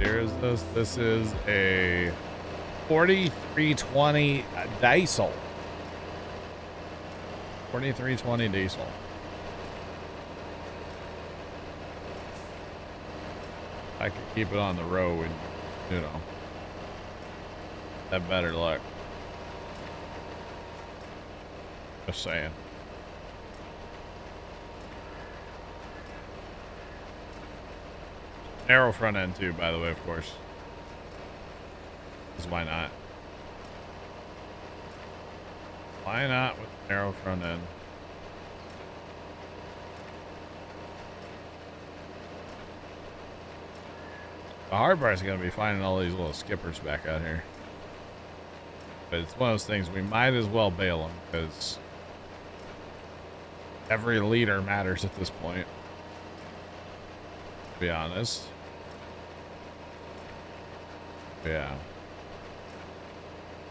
year is this? This is a 4320 diesel. 4320 diesel. I could keep it on the road, you know, have better luck. Just saying. Narrow front end too, by the way, of course. Because why not? Why not with narrow front end? The hard part is going to be finding all these little skippers back out here. But it's one of those things, we might as well bail them, because every liter matters at this point. To be honest. Yeah.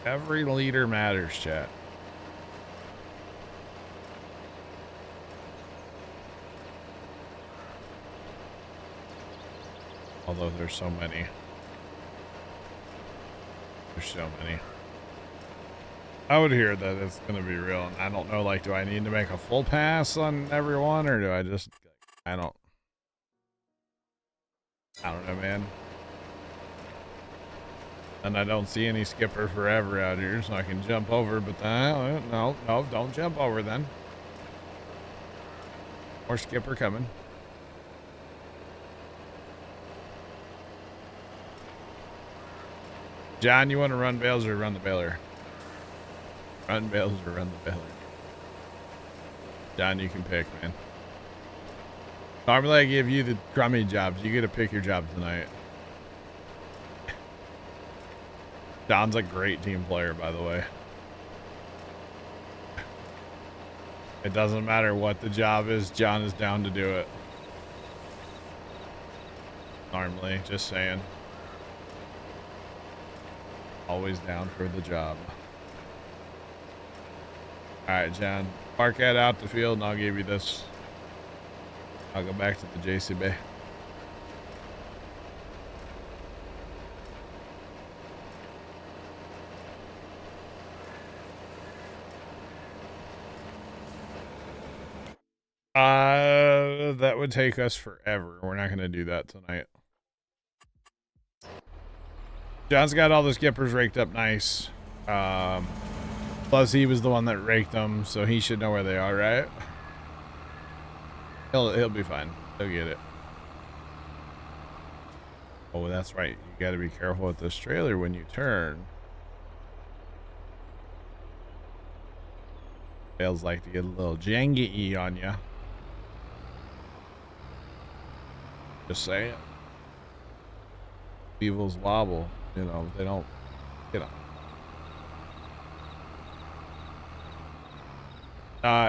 Every liter matters, chat. Although there's so many. There's so many. I would hear that it's going to be real. And I don't know, like, do I need to make a full pass on everyone, or do I just, I don't know, man. And I don't see any skipper forever out here, so I can jump over, but no, don't jump over then. More skipper coming. John, you want to run bales or run the baler? Run bales or run the baler? John, you can pick, man. Normally I give you the crummy jobs. You get to pick your job tonight. John's a great team player, by the way. It doesn't matter what the job is, John is down to do it. Normally, just saying. Always down for the job. Alright, John. Park that out the field and I'll give you this. I'll go back to the JCB. That would take us forever. We're not going to do that tonight. John's got all the skippers raked up nice. Plus he was the one that raked them, so he should know where they are, right? He'll be fine. He'll get it. Oh, that's right. You got to be careful with this trailer when you turn. Bales like to get a little jangy on you. Just saying. Evils wobble. You know, they don't, you know.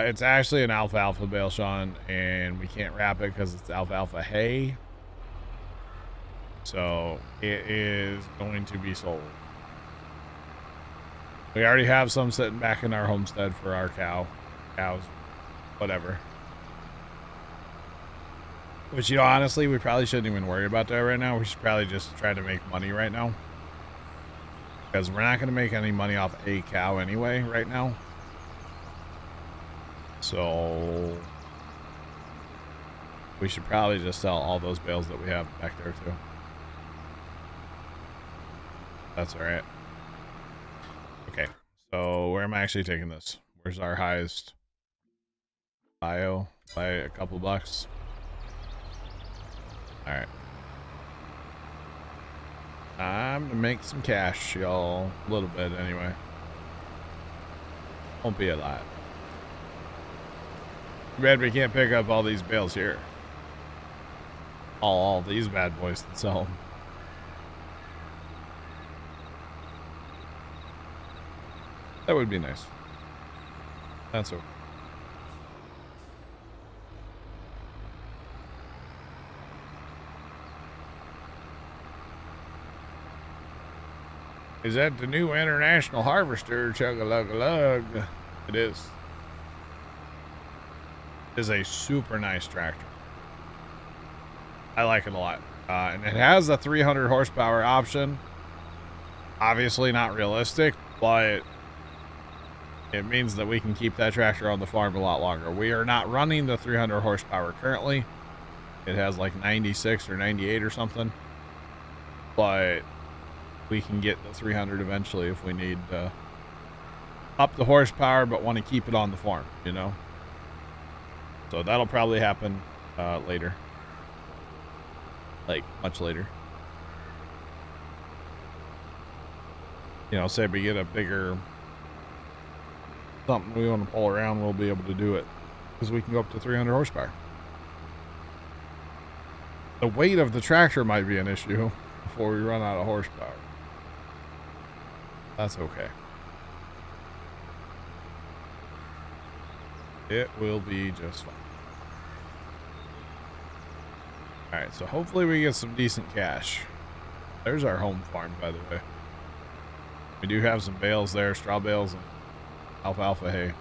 It's actually an alfalfa bale, Sean, and we can't wrap it because it's alfalfa hay. So it is going to be sold. We already have some sitting back in our homestead for our cows, whatever. Which, you know, honestly, we probably shouldn't even worry about that right now. We should probably just try to make money right now. Because we're not going to make any money off a cow anyway right now. So we should probably just sell all those bales that we have back there too. That's all right. Okay, so where am I actually taking this? Where's our highest bio by a couple bucks? All right. Time to make some cash, y'all. A little bit anyway. Won't be a lot. Too bad we can't pick up all these bales here. All these bad boys and sell them. That would be nice. That's okay. Is that the new International Harvester? Chug-a-lug-a-lug. It is. It is a super nice tractor. I like it a lot. And it has a 300 horsepower option. Obviously not realistic, but it means that we can keep that tractor on the farm a lot longer. We are not running the 300 horsepower currently. It has like 96 or 98 or something. But we can get the 300 eventually if we need to up the horsepower, but want to keep it on the farm, you know? So that'll probably happen later. Like, much later. You know, say we get a bigger something we want to pull around, we'll be able to do it because we can go up to 300 horsepower. The weight of the tractor might be an issue before we run out of horsepower. That's okay. It will be just fine. Alright, so hopefully we get some decent cash. There's our home farm, by the way. We do have some bales there, straw bales and alfalfa hay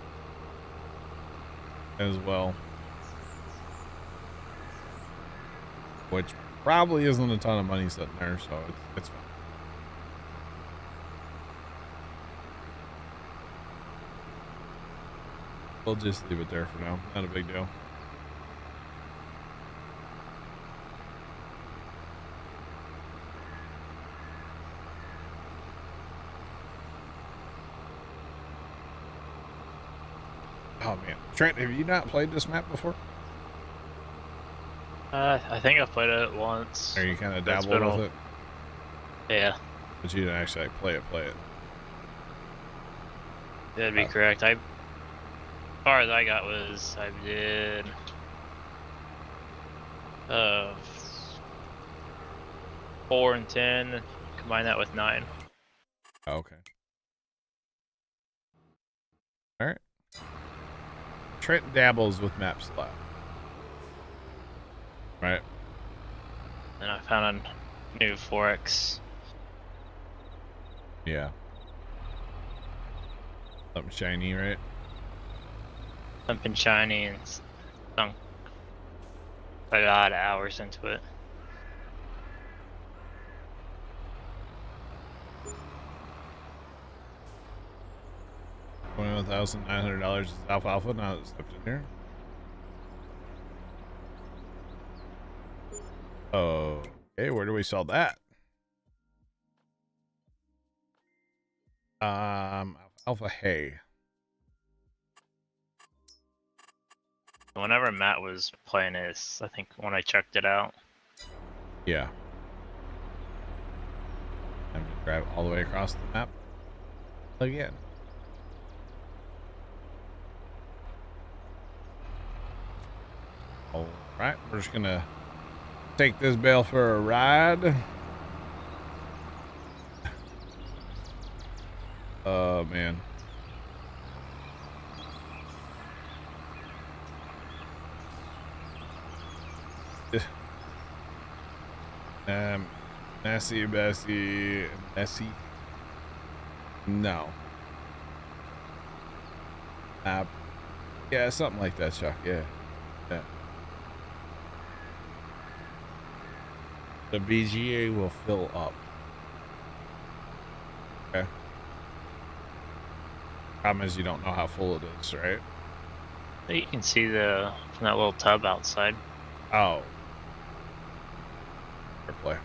as well. Which probably isn't a ton of money sitting there, so it's fine. We'll just leave it there for now. Not a big deal. Oh man, Trent, have you not played this map before? I think I've played it once. Or you kind of dabbled with it? Yeah. But you didn't actually like, play it. That'd be correct. As far as I got was I did 4 and 10, combine that with 9. Oh, okay. All right. Trent dabbles with maps a lot. Right. And I found a new 4X. Yeah. Something shiny, right? Something shiny and sunk a lot of hours into it. $21,900 is alfalfa. Now it's stepped in here. Okay, where do we sell that? Alpha hay. Whenever Matt was playing this, I think when I checked it out. Yeah. I'm gonna drive all the way across the map again. All right, we're just gonna take this bale for a ride. Oh man. Nessie. No. Yeah, something like that, Chuck. Yeah. The BGA will fill up. Okay. Problem is you don't know how full it is, right? You can see from that little tub outside. Oh. Fair play.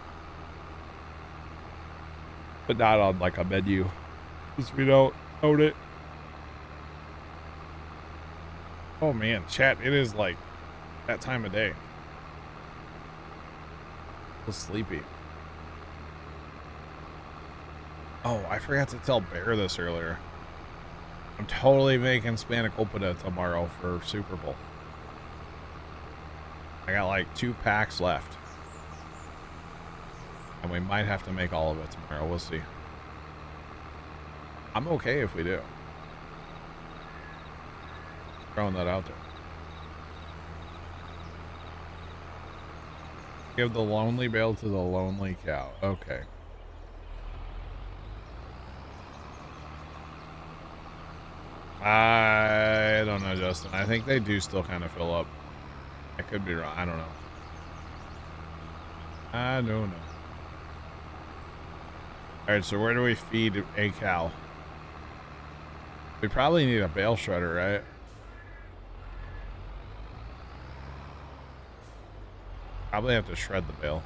But not on like a menu. Because we don't own it. Oh man, chat, it is like that time of day. I'm sleepy. Oh, I forgot to tell Bear this earlier. I'm totally making spanakopita tomorrow for Super Bowl. I got like 2 packs left. And we might have to make all of it tomorrow. We'll see. I'm okay if we do. Throwing that out there. Give the lonely bale to the lonely cow. Okay. I don't know, Justin. I think they do still kind of fill up. I could be wrong. I don't know. I don't know. Alright, so where do we feed a cow? We probably need a bale shredder, right? Probably have to shred the bale.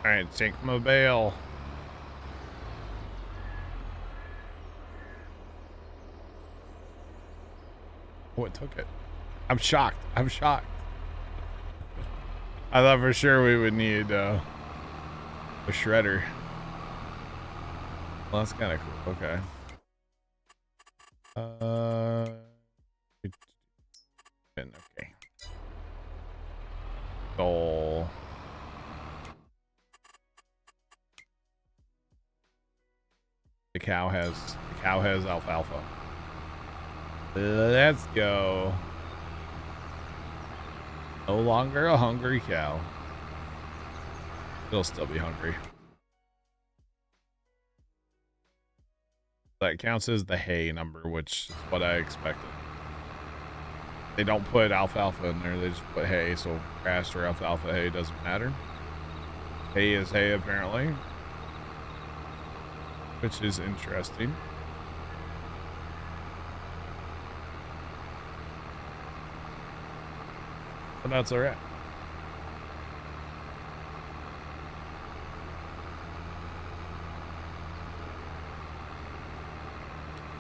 Alright, take my bale. Oh, it took it. I'm shocked. I'm shocked. I thought for sure we would need a shredder. Well, that's kind of cool. Okay. Okay. Goal. The cow has alfalfa. Let's go. No longer a hungry cow. It'll still be hungry. That counts as the hay number, which is what I expected. They don't put alfalfa in there, they just put hay, so grass or alfalfa hay doesn't matter. Hay is hay, apparently. Which is interesting. But that's alright.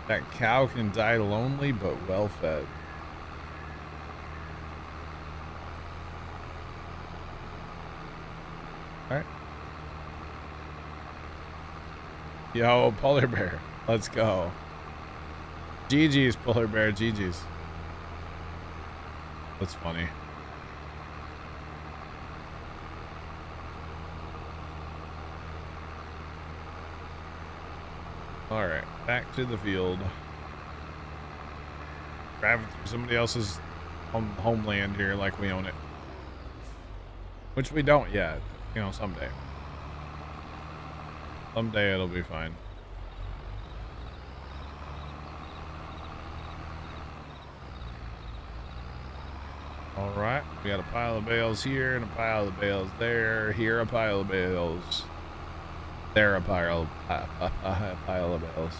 That cow can die lonely but well fed. Alright. Yo, polar bear. Let's go. GG's, polar bear. GG's. That's funny. Alright, back to the field. Driving through somebody else's homeland here like we own it. Which we don't yet. You know, someday. Someday it'll be fine. Alright, we got a pile of bales here and a pile of bales there. Here a pile of bales. There a pile of bales.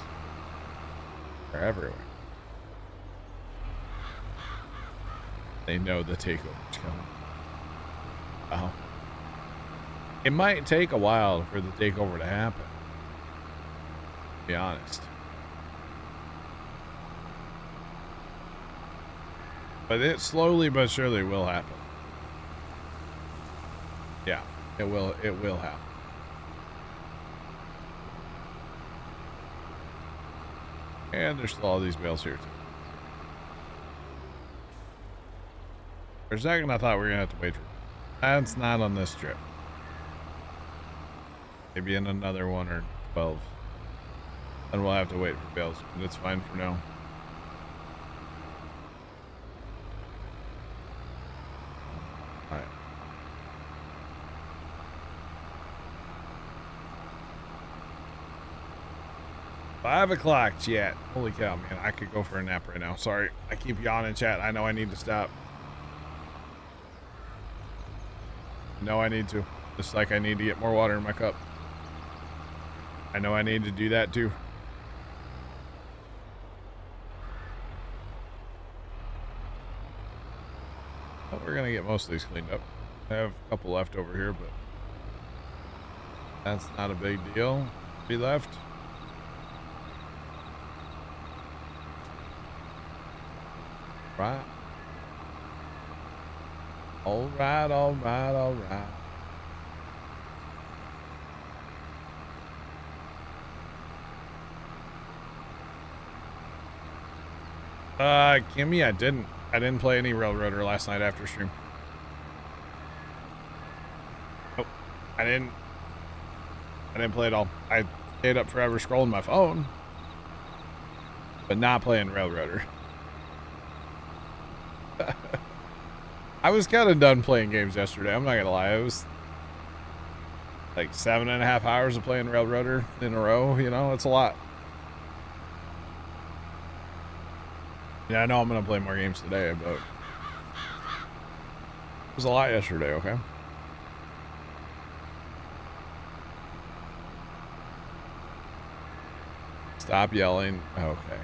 They're everywhere. They know the takeover's coming. Wow. It might take a while for the takeover to happen. To be honest. But it slowly but surely will happen. Yeah, it will happen. And there's still all these bales here too. For a second I thought we were gonna have to wait for. That's not on this trip. Maybe in another 1 or 12. And we'll have to wait for bales, but it's fine for now. Alright. Five o'clock, chat. Holy cow, man. I could go for a nap right now. Sorry. I keep yawning, chat. I know I need to stop. No, I need to. Just like I need to get more water in my cup. I know I need to do that too. Well, we're gonna get most of these cleaned up. I have a couple left over here, but that's not a big deal. Be left. Right. All right, all right, all right. Kimmy, I didn't play any Railroader last night after stream. Nope. I didn't play it all. I stayed up forever scrolling my phone, but not playing Railroader. I was kind of done playing games yesterday. I'm not gonna lie. It was like 7.5 hours of playing Railroader in a row. You know, it's a lot. Yeah, I know I'm going to play more games today, but it was a lot yesterday, okay? Stop yelling. Okay.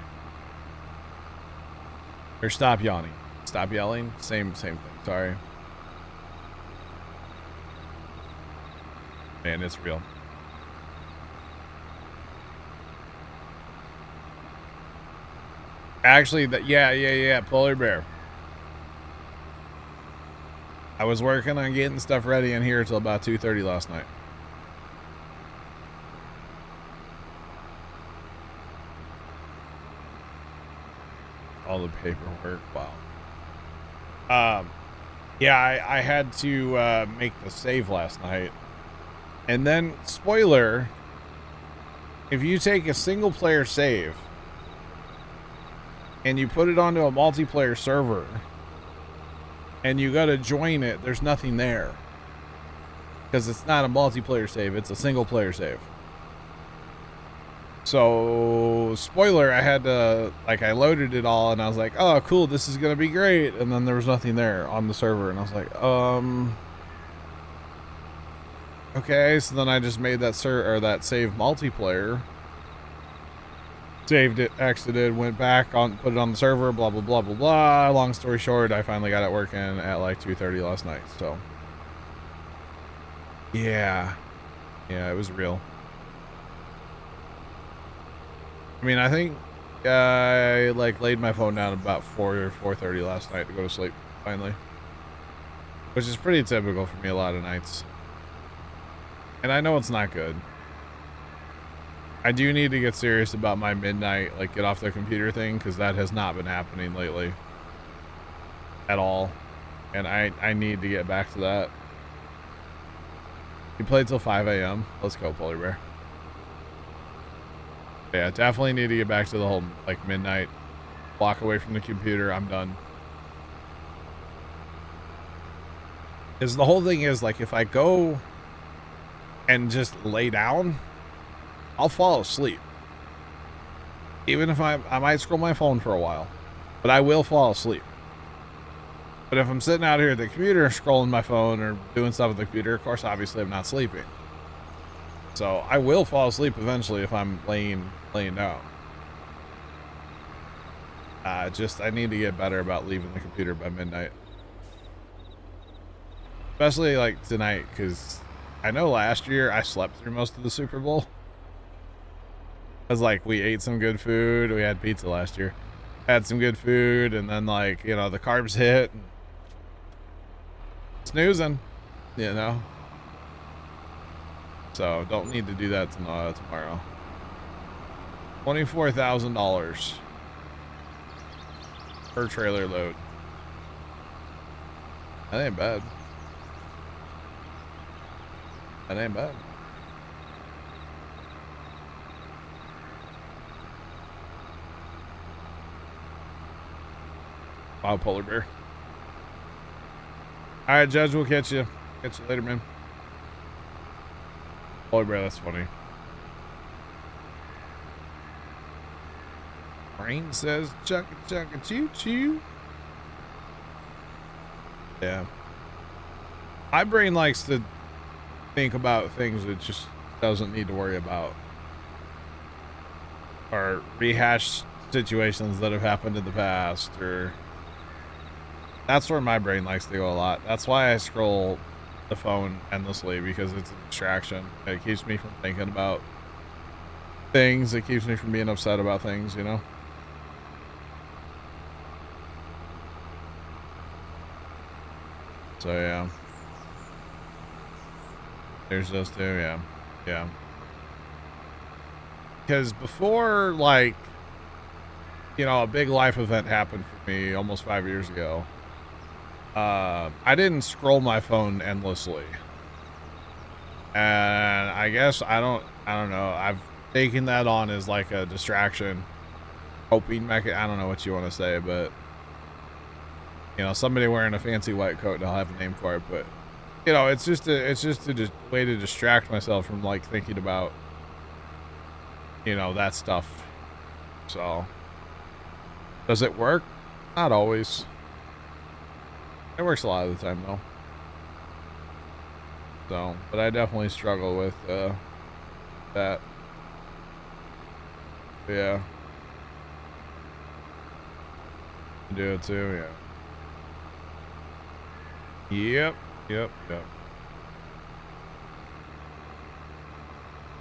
Or stop yawning. Stop yelling. Same thing. Sorry. Man, it's real. Actually, yeah, Polar Bear. I was working on getting stuff ready in here till about 2:30 last night. All the paperwork. Wow. Yeah, I had to make the save last night. And then, spoiler, if you take a single player save and you put it onto a multiplayer server and you go to join it, there's nothing there. Because it's not a multiplayer save, it's a single player save. So, spoiler, I had to, I loaded it all and I was like, oh, cool, this is going to be great. And then there was nothing there on the server. And I was like, okay. So then I just made that save multiplayer. Saved it, exited, went back on, put it on the server, blah, blah, blah, blah, blah. Long story short, I finally got it working at 2:30 last night. So, yeah, it was real. I mean, I think I laid my phone down about 4 or 4:30 last night to go to sleep finally, which is pretty typical for me a lot of nights. And I know it's not good. I do need to get serious about my midnight, get off the computer thing, because that has not been happening lately at all. And I need to get back to that. You played till 5 a.m. Let's go, Polar Bear. Yeah, definitely need to get back to the whole, midnight. Walk away from the computer. I'm done. Because the whole thing is, if I go and just lay down, I'll fall asleep. Even if I might scroll my phone for a while, but I will fall asleep. But if I'm sitting out here at the computer scrolling my phone or doing stuff at the computer, of course, obviously I'm not sleeping. So I will fall asleep eventually if I'm laying down. I need to get better about leaving the computer by midnight. Especially tonight, because I know last year I slept through most of the Super Bowl. Because we ate some good food. We had pizza last year. Had some good food, and then the carbs hit. And snoozing, So don't need to do that tomorrow. $24,000 per trailer load. That ain't bad. That ain't bad. Wow, Polar Bear. All right, Judge, we'll catch you. Catch you later, man. Polar Bear, that's funny. Brain says, chugga chugga choo choo. Yeah. My brain likes to think about things it just doesn't need to worry about. Or rehash situations that have happened in the past, or... That's where my brain likes to go a lot. That's why I scroll the phone endlessly, because it's a distraction. It keeps me from thinking about things. It keeps me from being upset about things, So, yeah. There's those two, yeah. Yeah. Because before, a big life event happened for me almost 5 years ago. I didn't scroll my phone endlessly. And I guess I don't know. I've taken that on as a distraction. Coping mechanism. I don't know what you want to say, but somebody wearing a fancy white coat, and I'll have a name for it, but it's just a way to distract myself from thinking about that stuff. So does it work? Not always. It works a lot of the time though. So, but I definitely struggle with that. Yeah. I do it too, yeah. Yep.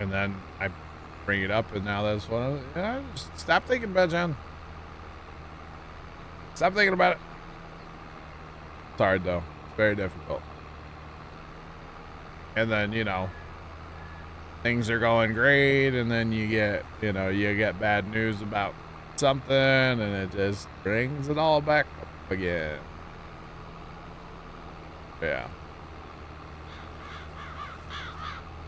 And then I bring it up, and now that's one of the, yeah, just stop thinking about it, John. Stop thinking about it. It's hard though. It's very difficult. And then, you know, things are going great, and then you get bad news about something, and it just brings it all back up again. Yeah.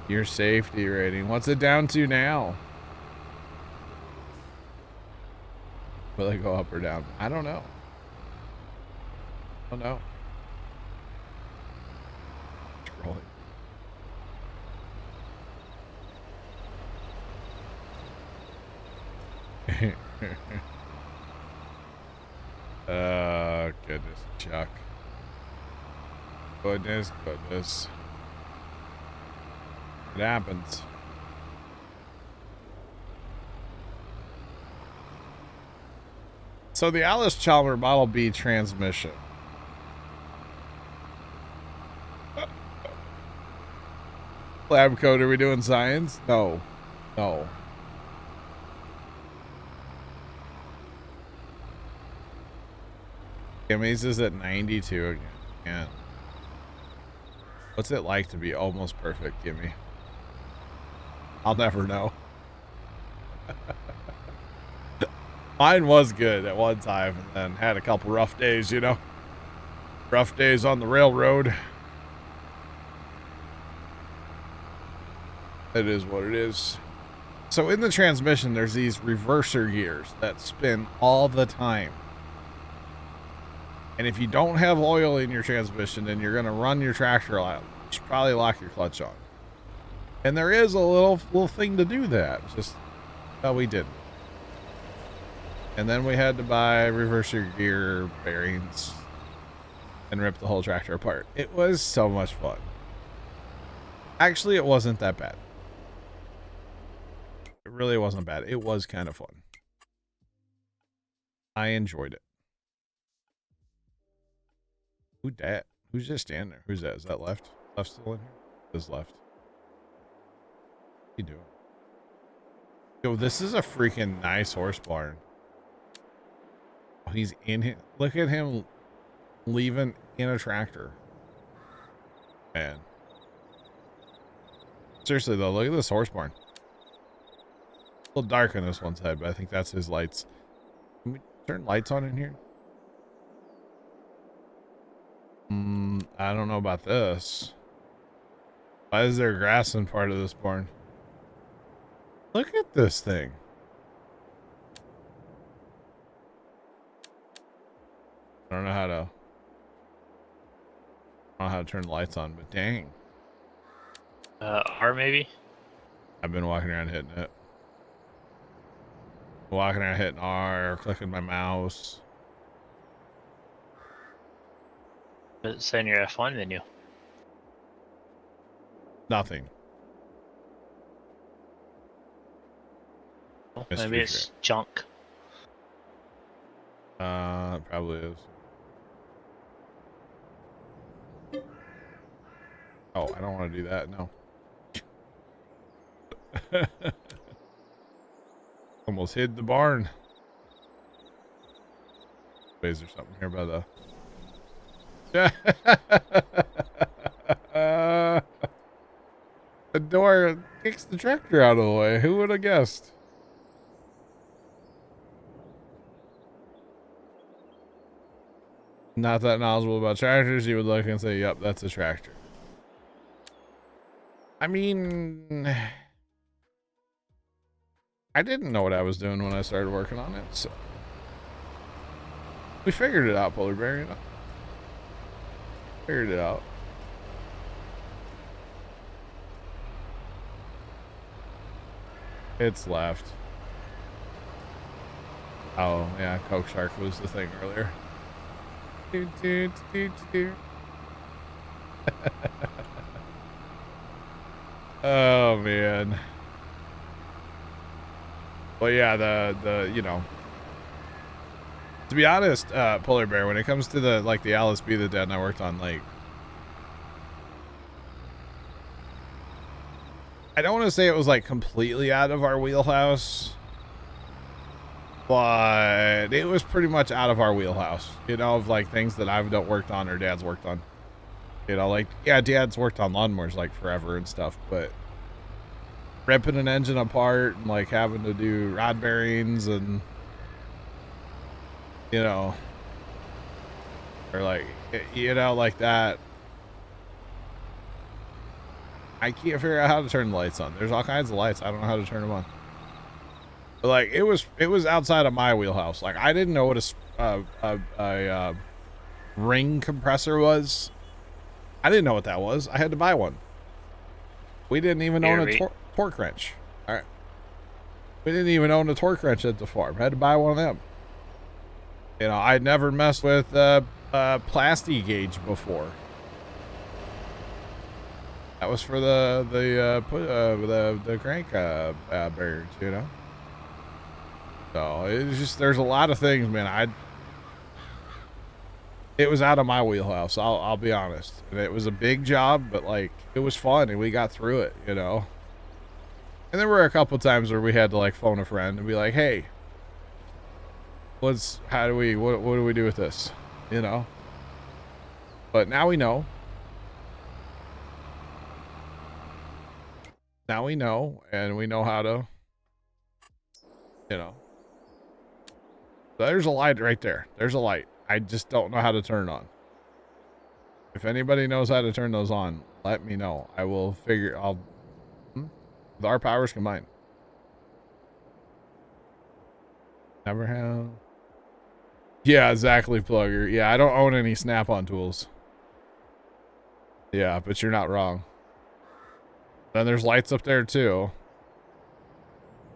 Your safety rating. What's it down to now? Will it go up or down? I don't know. Scrolling. Goodness, Chuck. Goodness. It happens. So the Alice Chalmers Model B transmission. Lab coat, are we doing science? No. Kimmy's is at 92 again. Yeah. What's it like to be almost perfect, Kimmy? I'll never know. Mine was good at one time, and then had a couple rough days, you know? Rough days on the railroad. It is what it is. So in the transmission, there's these reverser gears that spin all the time. And if you don't have oil in your transmission, then you're going to run your tractor out. You should probably lock your clutch on. And there is a little thing to do that. Just, well, we didn't. And then we had to buy reverser gear bearings and rip the whole tractor apart. It was so much fun. Actually, it wasn't that bad. It really wasn't bad. It was kind of fun. I enjoyed it. Who dat? Who's just standing there? Who's that? Is that left? Left still in here? This left. What you doing? Yo, this is a freaking nice horse barn. Oh, he's in here. Look at him leaving in a tractor. Man. Seriously though, look at this horse barn. A little dark on this one side, but I think that's his lights. Can we turn lights on in here? I don't know about this. Why is there grass in part of this barn? Look at this thing. I don't know how to turn the lights on, but dang. R maybe? I've been walking around hitting it. Walking around hitting R, clicking my mouse. It's in your F1 menu. Nothing. Well, maybe it's junk. It probably is. Oh, I don't want to do that, no. Almost hid the barn. Wait, is there something here by the... The door kicks the tractor out of the way. Who would have guessed? Not that knowledgeable about tractors, you would look and say, yep, that's a tractor. I mean, I didn't know what I was doing when I started working on it, so we figured it out, Polar Bear, you know. Figured it out. It's left. Oh, yeah, Coke Shark was the thing earlier. Doot, doot, doot, doot. Oh, man. But yeah, the you know, to be honest, Polar Bear, when it comes to the LSB that Dad and I worked on, like, I don't want to say it was like completely out of our wheelhouse, but it was pretty much out of our wheelhouse, you know, of like things that I've worked on or Dad's worked on. You know, like, yeah, Dad's worked on lawnmowers like forever and stuff, but ripping an engine apart and like having to do rod bearings and, you know, or like, you know, like that. I can't figure out how to turn the lights on. There's all kinds of lights. I don't know how to turn them on. But like, it was outside of my wheelhouse. Like, I didn't know what a ring compressor was. I didn't know what that was. I had to buy one. We didn't even own a torque wrench. All right. We didn't even own a torque wrench at the farm. I had to buy one of them. You know, I'd never messed with plasti gauge before. That was for the crank bearings, you know. So it's just, there's a lot of things, man. It was out of my wheelhouse. I'll be honest. And it was a big job, but like, it was fun and we got through it, you know. And there were a couple times where we had to like phone a friend and be like, hey, what do we do with this, you know? But now we know. Now we know, and we know how to, you know. There's a light right there. There's a light. I just don't know how to turn it on. If anybody knows how to turn those on, let me know. I will figure, with our powers combined. Never have. Yeah, exactly, Plugger. Yeah, I don't own any Snap-on tools. Yeah, but you're not wrong. Then there's lights up there too.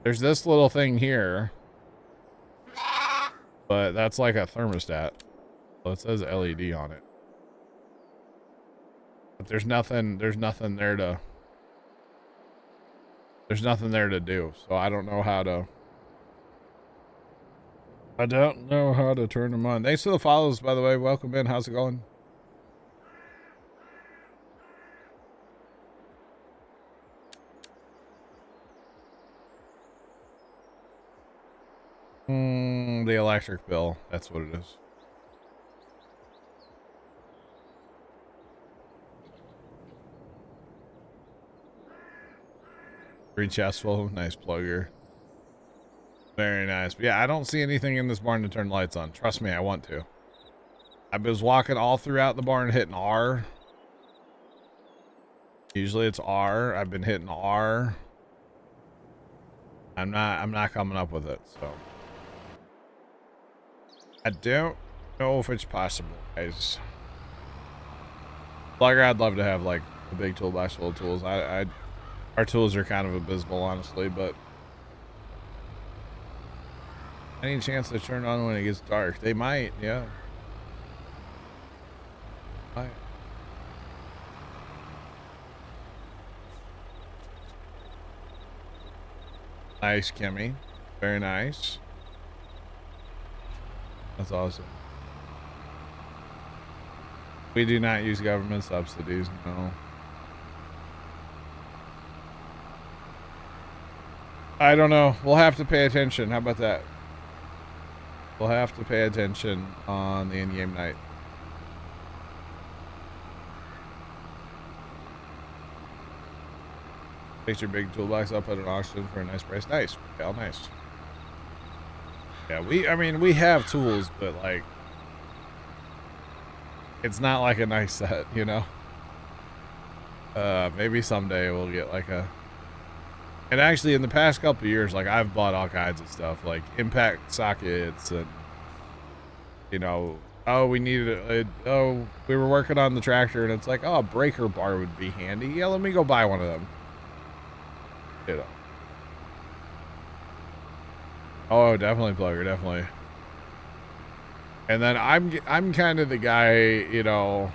There's this little thing here, but that's like a thermostat. So it says LED on it. But there's nothing there to do. So I don't know how to turn them on. Thanks for the follows, by the way. Welcome in. How's it going? The electric bill. That's what it is. Three chests full. Nice, Plugger. Very nice. But yeah, I don't see anything in this barn to turn the lights on. Trust me, I want to. I was walking all throughout the barn hitting R. Usually it's R. I've been hitting R. I'm not coming up with it, so. I don't know if it's possible, guys. Plugger, I'd love to have like a big toolbox full of tools. Our tools are kind of abysmal, honestly, but any chance to turn on when it gets dark? They might, yeah. Might. Nice, Kimmy. Very nice. That's awesome. We do not use government subsidies, no. I don't know. We'll have to pay attention. How about that? We'll have to pay attention on the in-game night. Fix your big toolbox up at an auction for a nice price. Nice. Yeah, nice. Yeah, I mean, we have tools, but like, it's not like a nice set, you know? Maybe someday we'll get like a, and actually in the past couple of years, like I've bought all kinds of stuff, like impact sockets and, you know, oh, we needed we were working on the tractor and it's like, oh, a breaker bar would be handy. Yeah, let me go buy one of them. You know. Oh, definitely, Plugger, definitely. And then I'm kind of the guy, you know,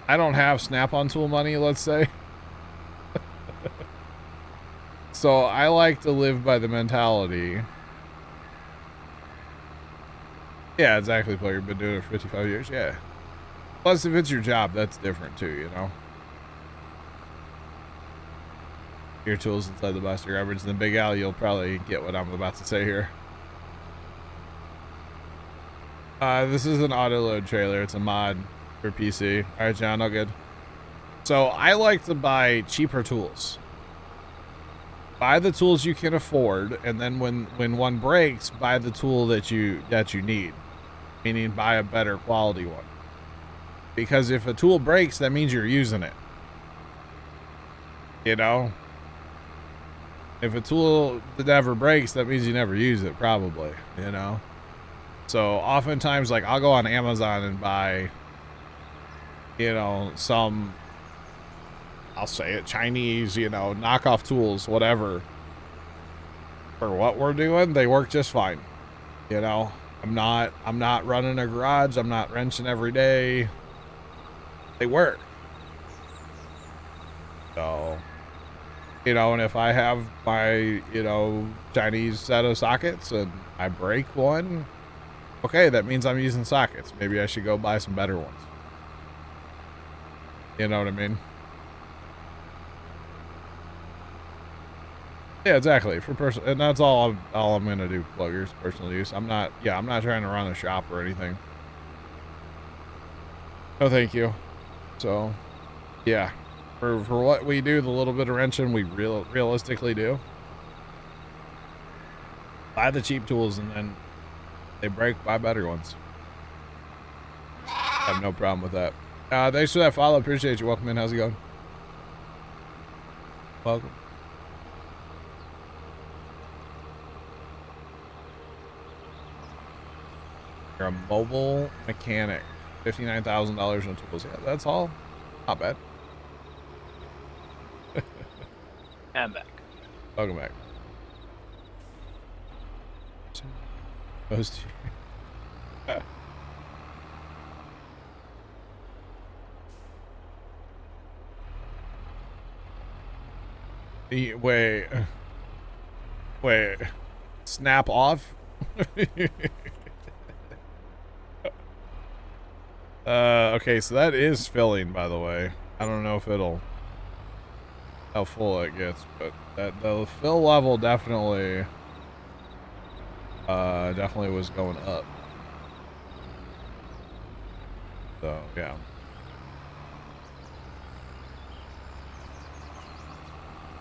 I don't have Snap-on tool money, let's say. So I like to live by the mentality. Yeah, exactly, Plugger. Been doing it for 55 years, yeah. Plus, if it's your job, that's different too, you know? Your tools inside the blaster garbage. In the Big Al, you'll probably get what I'm about to say here. This is an auto load trailer. It's a mod for PC. All right, John, all good. So I like to buy cheaper tools. Buy the tools you can afford, and then when one breaks, buy the tool that you need. Meaning buy a better quality one. Because if a tool breaks, that means you're using it. You know? If a tool never breaks, that means you never use it, probably, you know? So oftentimes, like, I'll go on Amazon and buy, you know, some, I'll say it, Chinese, you know, knockoff tools, whatever. For what we're doing, they work just fine. You know, I'm not running a garage. I'm not wrenching every day. They work. So, you know, and if I have my, you know, Chinese set of sockets and I break one, okay, that means I'm using sockets. Maybe I should go buy some better ones. You know what I mean? Yeah, exactly. For personal, and that's all I'm gonna do. Pluggers, personal use. I'm not trying to run a shop or anything. No, thank you. So, yeah, for what we do, the little bit of wrenching we realistically do, buy the cheap tools, and then they break, buy better ones. I have no problem with that. Thanks for that follow. Appreciate you. Welcome in. How's it going? Welcome. You're a mobile mechanic. $59,000 in tools. Yeah, that's all. Not bad. I'm back. Welcome back. Those two. Wait. Snap off? Okay, so that is filling, by the way. I don't know if how full it gets, but the fill level definitely was going up. So, yeah.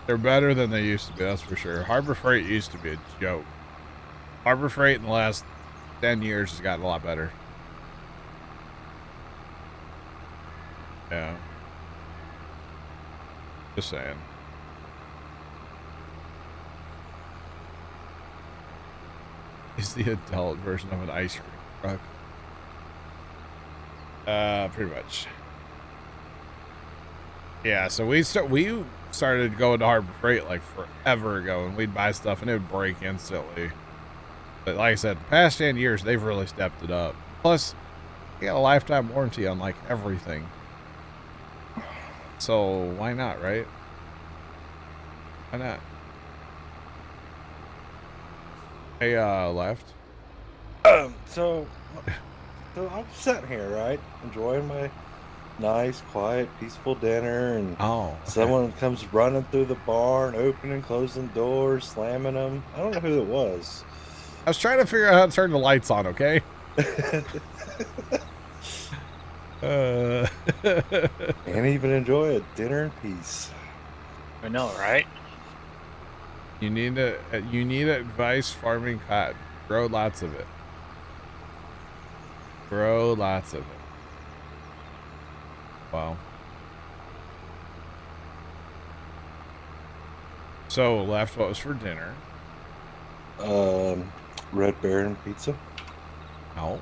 They're better than they used to be, that's for sure. Harbor Freight used to be a joke. Harbor Freight in the last 10 years has gotten a lot better. Yeah. Just saying. It's the adult version of an ice cream truck. Pretty much. Yeah, so we started going to Harbor Freight like forever ago, and we'd buy stuff and it would break instantly. But like I said, the past 10 years, they've really stepped it up. Plus, you got a lifetime warranty on like everything. So why not, right? Why not? Hey, left. So I'm sitting here, right, enjoying my nice, quiet, peaceful dinner, and someone comes running through the barn, opening, closing doors, slamming them. I don't know who it was. I was trying to figure out how to turn the lights on. Okay. And even enjoy a dinner in peace. I know, right? You need advice farming cotton. Grow lots of it. Grow lots of it. Wow. So left, what was for dinner? Red Baron pizza. No.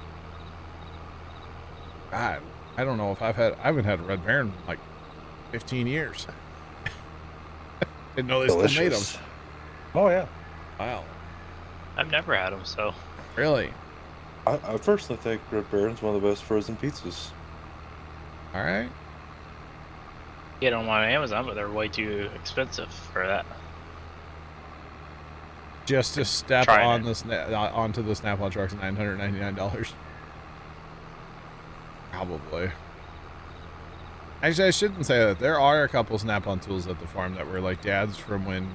God, I don't know if I haven't had a Red Baron in like 15 years. Didn't know they still made them. Oh yeah. Wow. I've never had them, so. Really? I personally think Red Baron's one of the best frozen pizzas. All right. Get them on Amazon, but they're way too expensive for that. Just to step on onto the Snap-on truck's $999. Probably. Actually, I shouldn't say that. There are a couple Snap-on tools at the farm that were like Dad's from when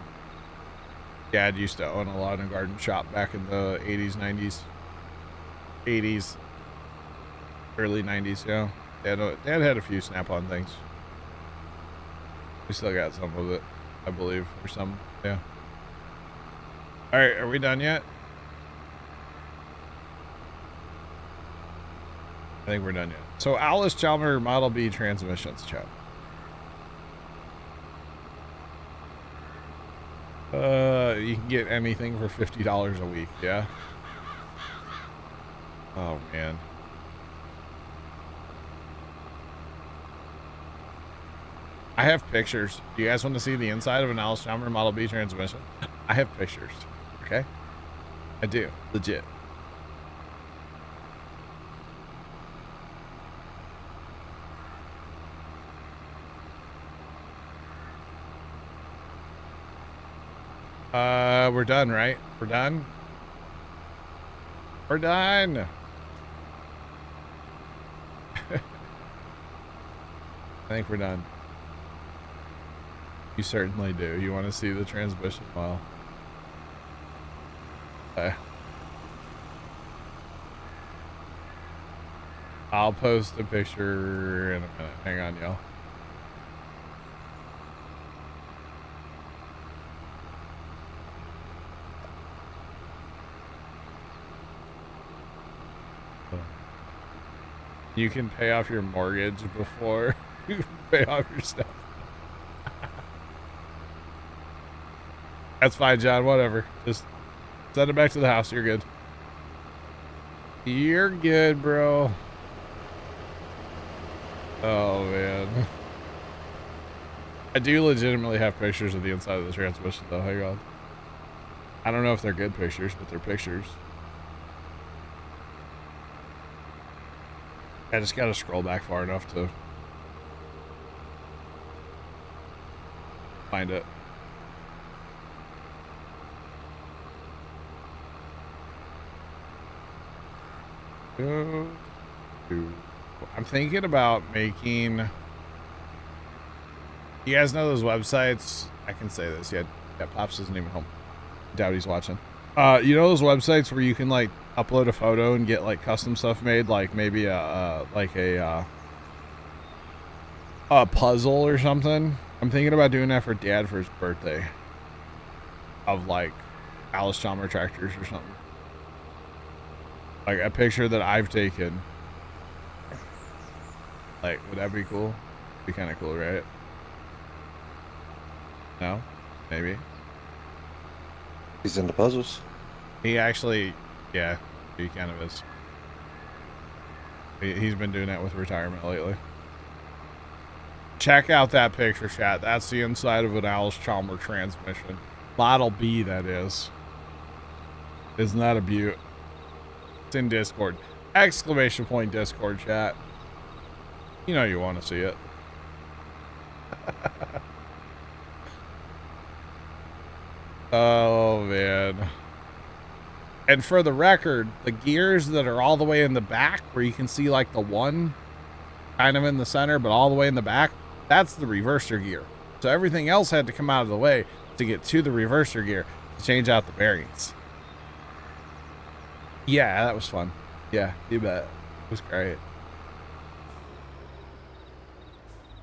Dad used to own a lawn and garden shop back in the 80s, 90s, 80s, early 90s, you know. Dad had a few Snap-on things. We still got some of it, I believe, or some, yeah. All right, are we done yet? I think we're done yet. So Alice Chalmer Model B transmissions, chat. You can get anything for $50 a week, yeah? Oh, man. I have pictures. Do you guys want to see the inside of an Alice Chalmer Model B transmission? I have pictures. Okay? I do. Legit. We're done, right? We're done? We're done! I think we're done. You certainly do. You want to see the transmission file? Okay. I'll post a picture in a minute. Hang on, y'all. You can pay off your mortgage before you pay off your stuff. That's fine, John. Whatever. Just send it back to the house. You're good. You're good, bro. Oh, man. I do legitimately have pictures of the inside of the transmission, though. Hang on. I don't know if they're good pictures, but they're pictures. I just gotta scroll back far enough to find it. I'm thinking about making... You guys know those websites? I can say this. Yeah, Pops isn't even home. Doubt he's watching. You know those websites where you can like upload a photo and get like custom stuff made, like maybe a puzzle or something? I'm thinking about doing that for Dad for his birthday. Of like Alice Chalmer tractors or something. Like a picture that I've taken. Like, would that be cool? Be kind of cool, right? No? Maybe. He's into puzzles. He actually, yeah, he kind of is. He's been doing that with retirement lately. Check out that picture, chat. That's the inside of an Alice Chalmer transmission. Model B, that is. Isn't that a beaut? It's in Discord. Exclamation point Discord, chat. You know you want to see it. Oh, man. And for the record, the gears that are all the way in the back, where you can see like the one kind of in the center, but all the way in the back, that's the reverser gear. So everything else had to come out of the way to get to the reverser gear to change out the bearings. Yeah, that was fun. Yeah, you bet. It was great.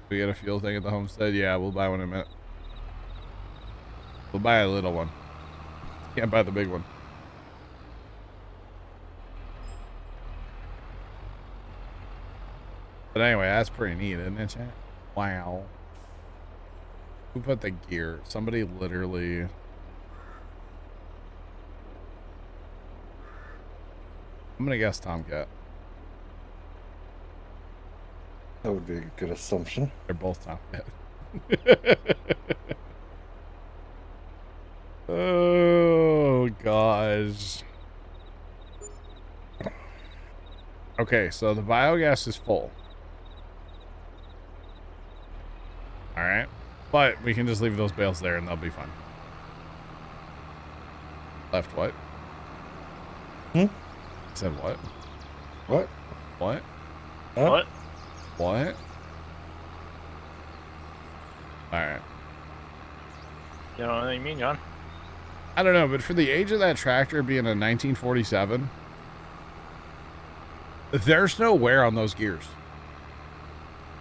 We got a fuel thing at the homestead? Yeah, we'll buy one in a minute. We'll buy a little one. Can't buy the big one. But anyway, that's pretty neat, isn't it, chat? Wow. Who put the gear? Somebody literally... I'm gonna guess Tomcat. That would be a good assumption. They're both Tomcat. Oh, Oh, gosh. Okay, so the biogas is full. All right. But we can just leave those bales there and they'll be fine. Left what? Said what? What? What? Huh? What? What? All right. You don't know what you mean, John? I don't know, but for the age of that tractor being a 1947, there's no wear on those gears.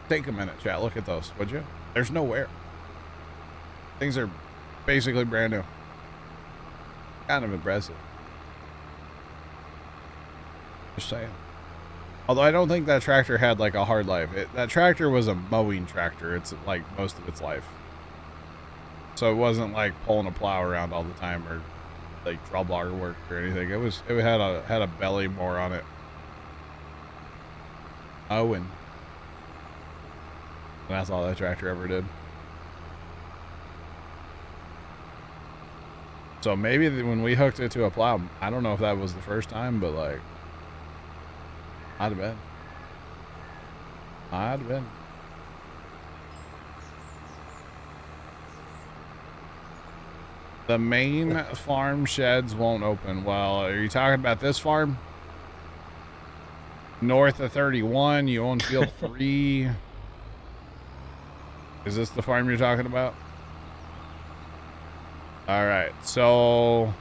Take a minute, chat. Look at those, would you? There's no wear. Things are basically brand new. Kind of impressive. Just saying. Although I don't think that tractor had like a hard life. That tractor was a mowing tractor. It's like most of its life. So it wasn't like pulling a plow around all the time or like drawbar work or anything. It had a belly more on it. Mowing. That's all that tractor ever did. So maybe when we hooked it to a plow, I don't know if that was the first time, but like, I'd have been. I'd have been. The main farm sheds won't open. Well, are you talking about this farm? North of 31, you own field 3. Is this the farm you're talking about? All right, so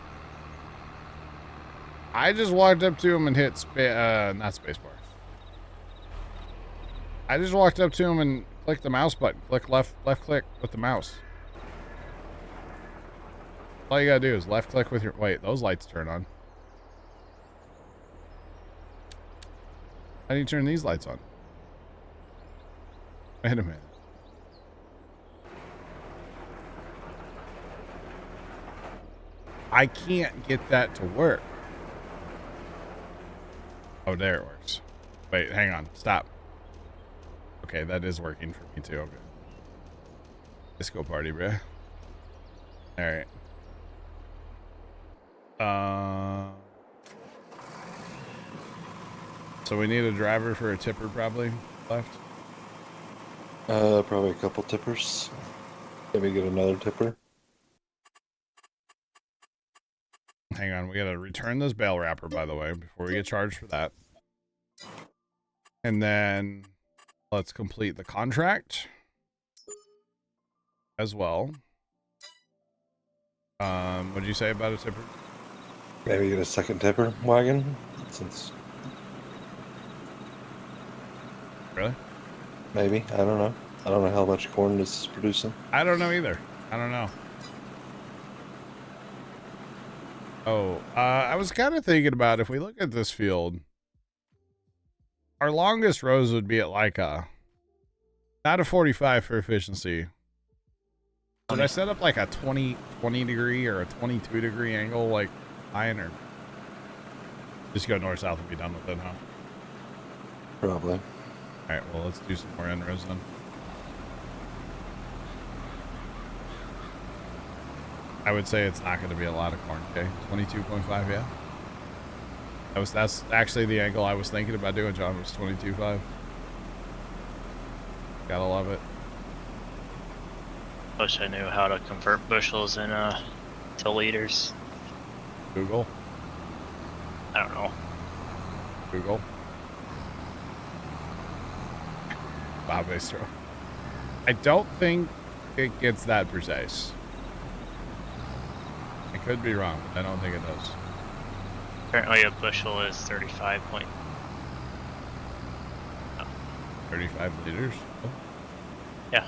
I just walked up to him and hit not spacebar. I just walked up to him and clicked the mouse button. Click left click with the mouse. All you gotta do is left click with your, wait, those lights turn on. How do you turn these lights on? Wait a minute. I can't get that to work. Oh, there it works. Wait, hang on. Stop. Okay, that is working for me too. Okay. Disco party, bruh. All right. So we need a driver for a tipper probably left. Probably a couple tippers. Maybe get another tipper. Hang on, we gotta return this bale wrapper, by the way, before we get charged for that. And then let's complete the contract as well. What did you say about a tipper? Maybe get a second tipper wagon, since... Really? Maybe, I don't know. I don't know how much corn this is producing. I don't know either. I don't know. Oh, I was kind of thinking about if we look at this field, our longest rows would be at like not a 45 for efficiency. Should I set up like a 20 degree or a 22 degree angle like line, or just go north south and be done with it, huh? Probably. All right, well, let's do some more end rows then. I would say it's not going to be a lot of corn. Okay, 22.5, yeah. That's actually the angle I was thinking about doing, John, was 22.5. Gotta love it. Wish I knew how to convert bushels to liters. Google. I don't know. Google. Bob Bastro. I don't think it gets that precise. I could be wrong, but I don't think it does. Apparently a bushel is 35 point. 35 liters? Oh. Yeah.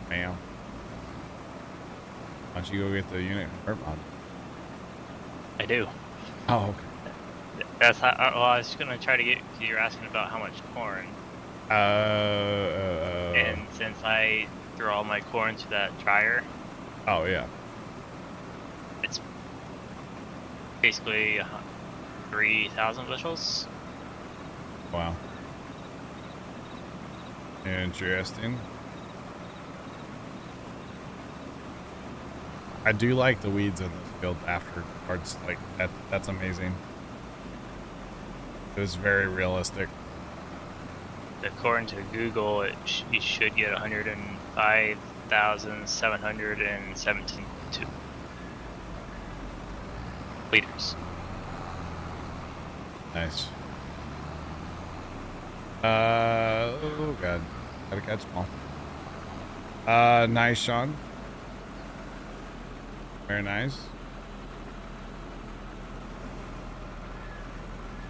Damn. Why don't you go get the unit convert mod? I do. Oh, okay. That's how, well, I was gonna try to get, you're asking about how much corn. And since I threw all my corn to that dryer. Oh, yeah. It's basically 3,000 bushels. Wow. Interesting. I do like the weeds in this. field afterwards. Like that's amazing. It was very realistic. According to Google, you should get 105,717 liters. Nice. Oh god, gotta catch them all. Nice, Sean. Very nice.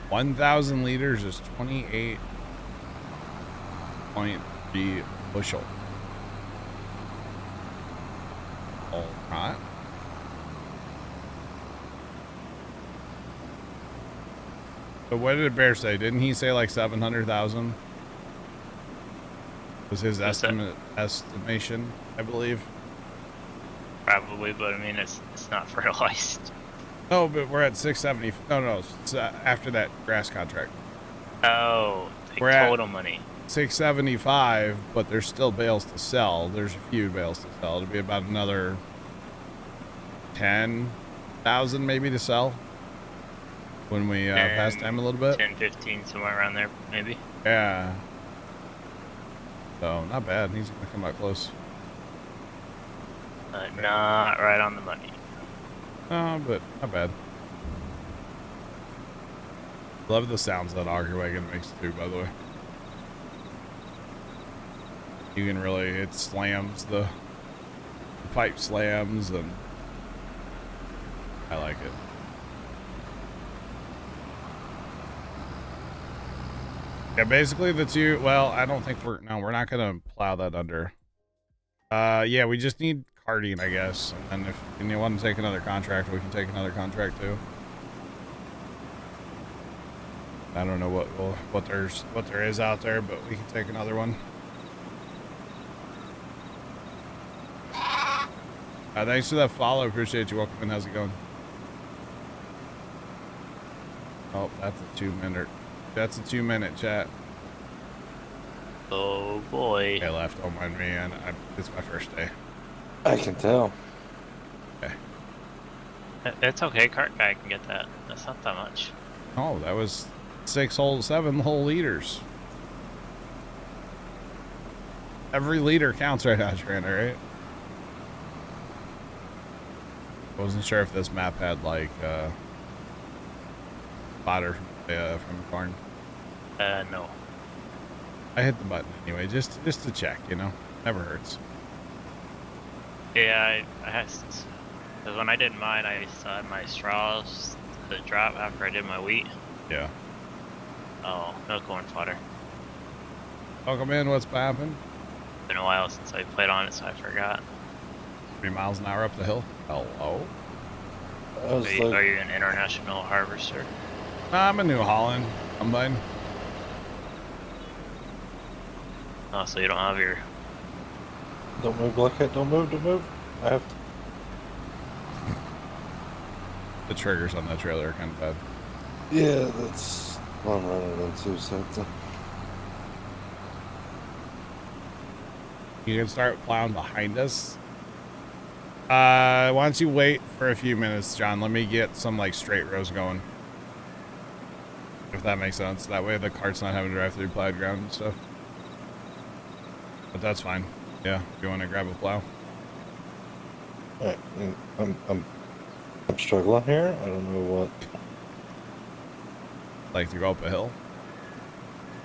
1,000 liters is 28.3 bushel. All right. But what did Bear say? Didn't he say like 700,000? Was his estimation, I believe. Probably, but I mean, it's not fertilized. No, but we're at 670. No, it's after that grass contract. Oh, we're total at money. 675, but there's still bales to sell. There's a few bales to sell. It'll be about another 10,000 maybe to sell when we pass time a little bit. 10, 15, somewhere around there, maybe. Yeah. So not bad. He's gonna come out close. Not right on the money. But not bad. Love the sounds that auger wagon makes too, by the way. You can really, it slams the pipe slams, and I like it. Yeah, basically the two, well, I don't think we're not gonna plow that under. Yeah, we just need carting, I guess. And if you want to take another contract, we can take another contract too. I don't know what there is out there, but we can take another one. Thanks for that follow. Appreciate you. Welcome in. How's it going? Oh, that's a 2-minute. That's a 2-minute chat. Oh boy. I left. Don't mind me, and it's my first day. I can tell. Okay. It's okay. Cart guy can get that. That's not that much. Oh, that was 7 whole liters. Every liter counts right now, Trina, right? I wasn't sure if this map had like fodder from the barn. No. I hit the button anyway, just to check, you know. Never hurts. Yeah, I had, because when I did mine, I saw my straws to drop after I did my wheat. Yeah. Oh, no corn fodder. Welcome in. What's poppin'? Been a while since I played on it, so I forgot. 3 miles an hour up the hill. Hello. Are you an international harvester? I'm a New Holland combine. Oh, so you don't have your... Don't move, Blackhead. Don't move. Don't move. I have to. The triggers on that trailer are kind of bad. Yeah, that's what I'm running into. So You can start plowing behind us. Why don't you wait for a few minutes, John? Let me get some like straight rows going. If that makes sense. That way the cart's not having to drive through plowed ground and stuff. But that's fine. Yeah, if you want to grab a plow. Alright, I'm struggling here. I don't know what. Like to go up a hill?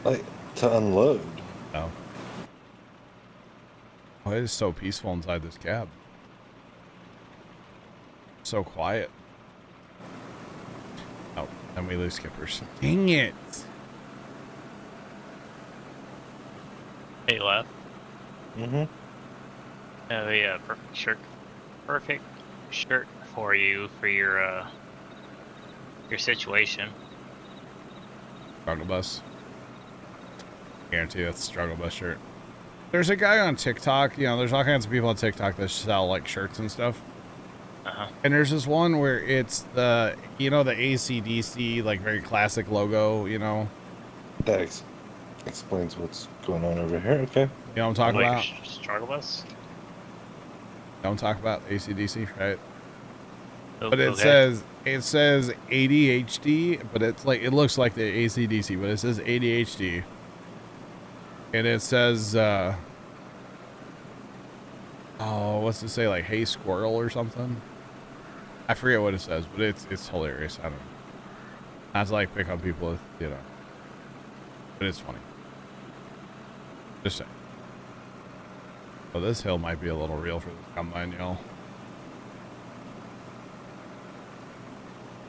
Like to unload. Oh. Oh, it is so peaceful inside this cab. So quiet. Oh, and we lose skippers. Dang it! Hey, left. Mm-hmm. Yeah, perfect shirt for you for your situation. Struggle bus. Guarantee that's a struggle bus shirt. There's a guy on TikTok, you know, there's all kinds of people on TikTok that sell like shirts and stuff. And there's this one where it's the, you know, the AC/DC, like very classic logo, you know. That explains what's going on over here. Okay. You know what I'm talking about? Struggle bus? Don't talk about AC/DC, right? Oh, But it okay. says ADHD, but it's like it looks like the AC/DC, but it says ADHD, and it says oh, what's it say, like hey squirrel or something? I forget what it says, but it's hilarious. I don't know. Not to like pick on people with, you know, but it's funny. Just saying. Oh, this hill might be a little real for this combine, y'all.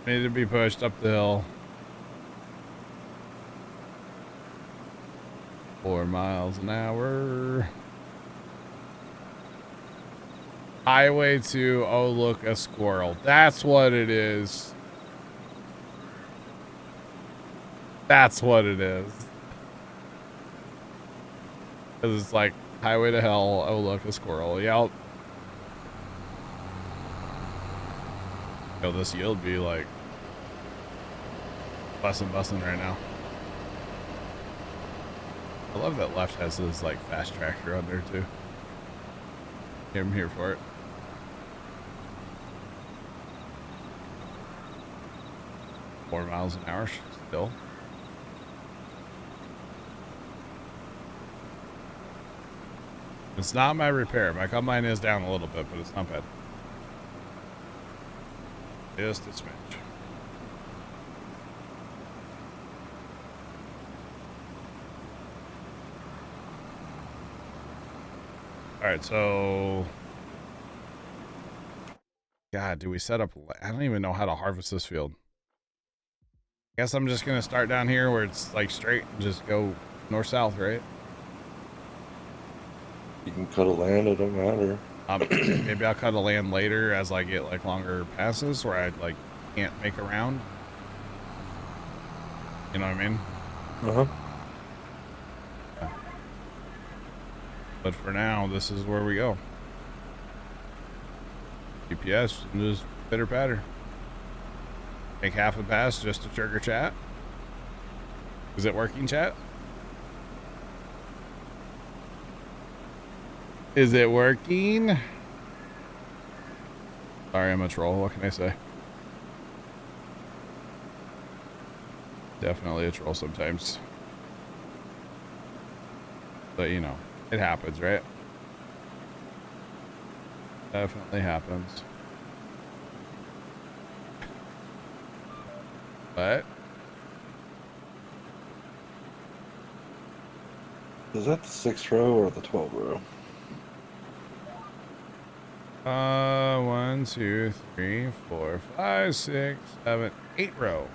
Need to be pushed up the hill. 4 miles an hour. Highway to, oh look, a squirrel. That's what it is. That's what it is. Because it's like highway to hell, oh look, a squirrel. Yep. Yo, this yield be like bussin' right now. I love that left has this like fast tractor on there too. I'm here for it. Four miles an hour still. It's not my repair. My combine is down a little bit, but it's not bad. Just a smidge. All right, so God, do we set up? I don't even know how to harvest this field. I guess I'm just gonna start down here where it's like straight and just go north-south, right? You can cut a land, it don't matter. Maybe I'll cut a land later as I get like longer passes where I like can't make a round. You know what I mean? Uh-huh. But for now, this is where we go. GPS and just pitter patter. Take half a pass just to trigger chat. Is it working, chat? Is it working? Sorry, I'm a troll. What can I say? Definitely a troll sometimes. But, you know, it happens, right? Definitely happens. But is that the 6th row or the 12th row? 1, 2, 3, 4, 5, 6, 7, 8 row.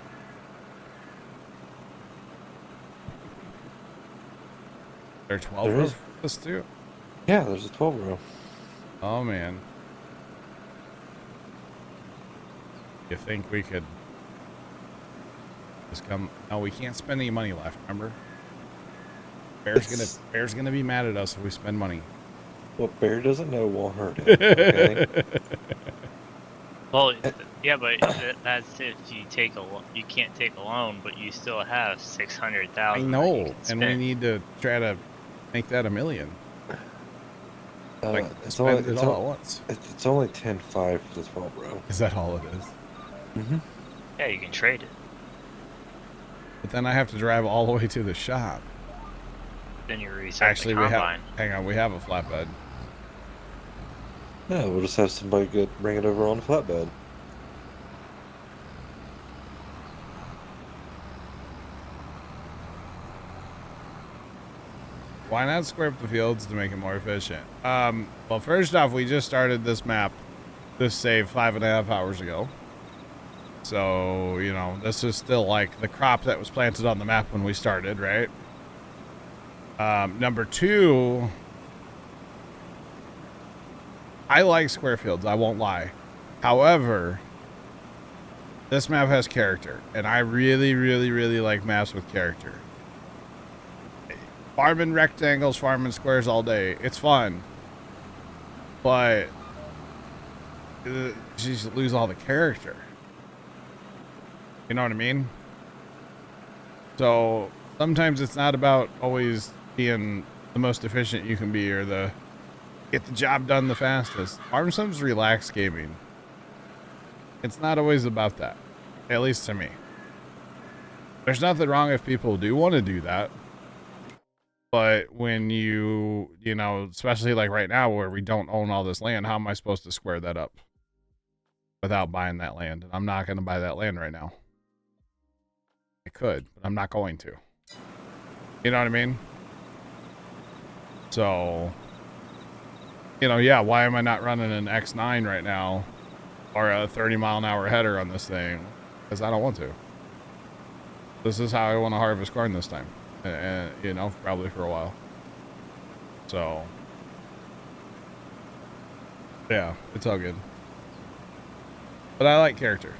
There are 12 rows for this too? Yeah, there's a 12 row. Oh man. You think we could just come? No, we can't spend any money left, remember? Bear's gonna be mad at us if we spend money. What Bear doesn't know won't hurt him, okay? Well, yeah, but that's if you take you can't take a loan, but you still have 600,000. I know, and we need to try to make that $1 million. Like it's spend it all at once. It's only 10.5 for the 12 row. Is that all it is? Mm-hmm. Yeah, you can trade it. But then I have to drive all the way to the shop. Then you reset the combine. We have a flatbed. Yeah, we'll just have somebody bring it over on the flatbed. Why not square up the fields to make it more efficient? Well, first off, we just started this map, this save 5.5 hours ago. So, you know, this is still like the crop that was planted on the map when we started, right? Number 2, I like square fields, I won't lie. However, this map has character, and I really, really, really like maps with character. Farming rectangles, farming squares all day. It's fun. But you just lose all the character. You know what I mean? So sometimes it's not about always being the most efficient you can be or get the job done the fastest. Farm Sim's relaxed gaming. It's not always about that, at least to me. There's nothing wrong if people do want to do that. But when you know, especially like right now where we don't own all this land, how am I supposed to square that up without buying that land? And I'm not going to buy that land right now. I could, but I'm not going to. You know what I mean? So, you know, yeah, why am I not running an X9 right now or a 30-mile-an-hour header on this thing? Because I don't want to. This is how I want to harvest corn this time. And, you know, probably for a while. So, yeah, it's all good. But I like character.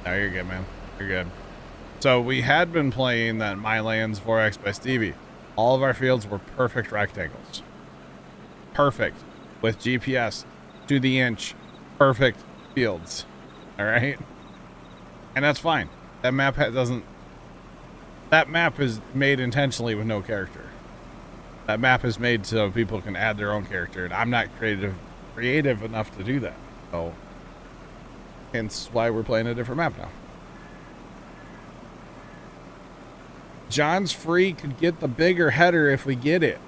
No, you're good, man. You're good. So we had been playing that My Lands 4X by Stevie. All of our fields were perfect rectangles. Perfect. With GPS to the inch. Perfect fields. All right. And that's fine. That map that map is made intentionally with no character. That map is made so people can add their own character, and I'm not creative enough to do that. So hence why we're playing a different map now. John's free could get the bigger header if we get it.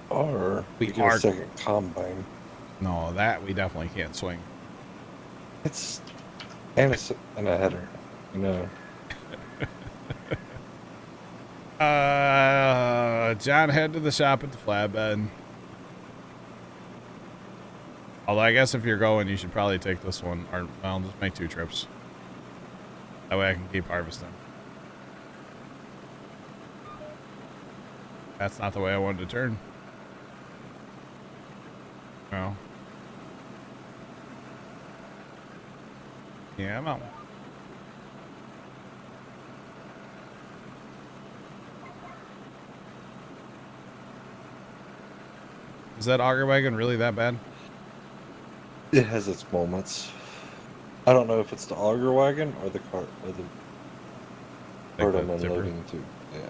Or we get a second combine. No, that we definitely can't swing. It's and a header, you know. John, head to the shop at the flatbed. Although I guess if you're going, you should probably take this one, or I'll just make 2 trips. That way I can keep harvesting. That's not the way I wanted to turn. No. Yeah, I'm out. Is that auger wagon really that bad? It has its moments. I don't know if it's the auger wagon or the cart or the cart I'm unloading to. Yeah.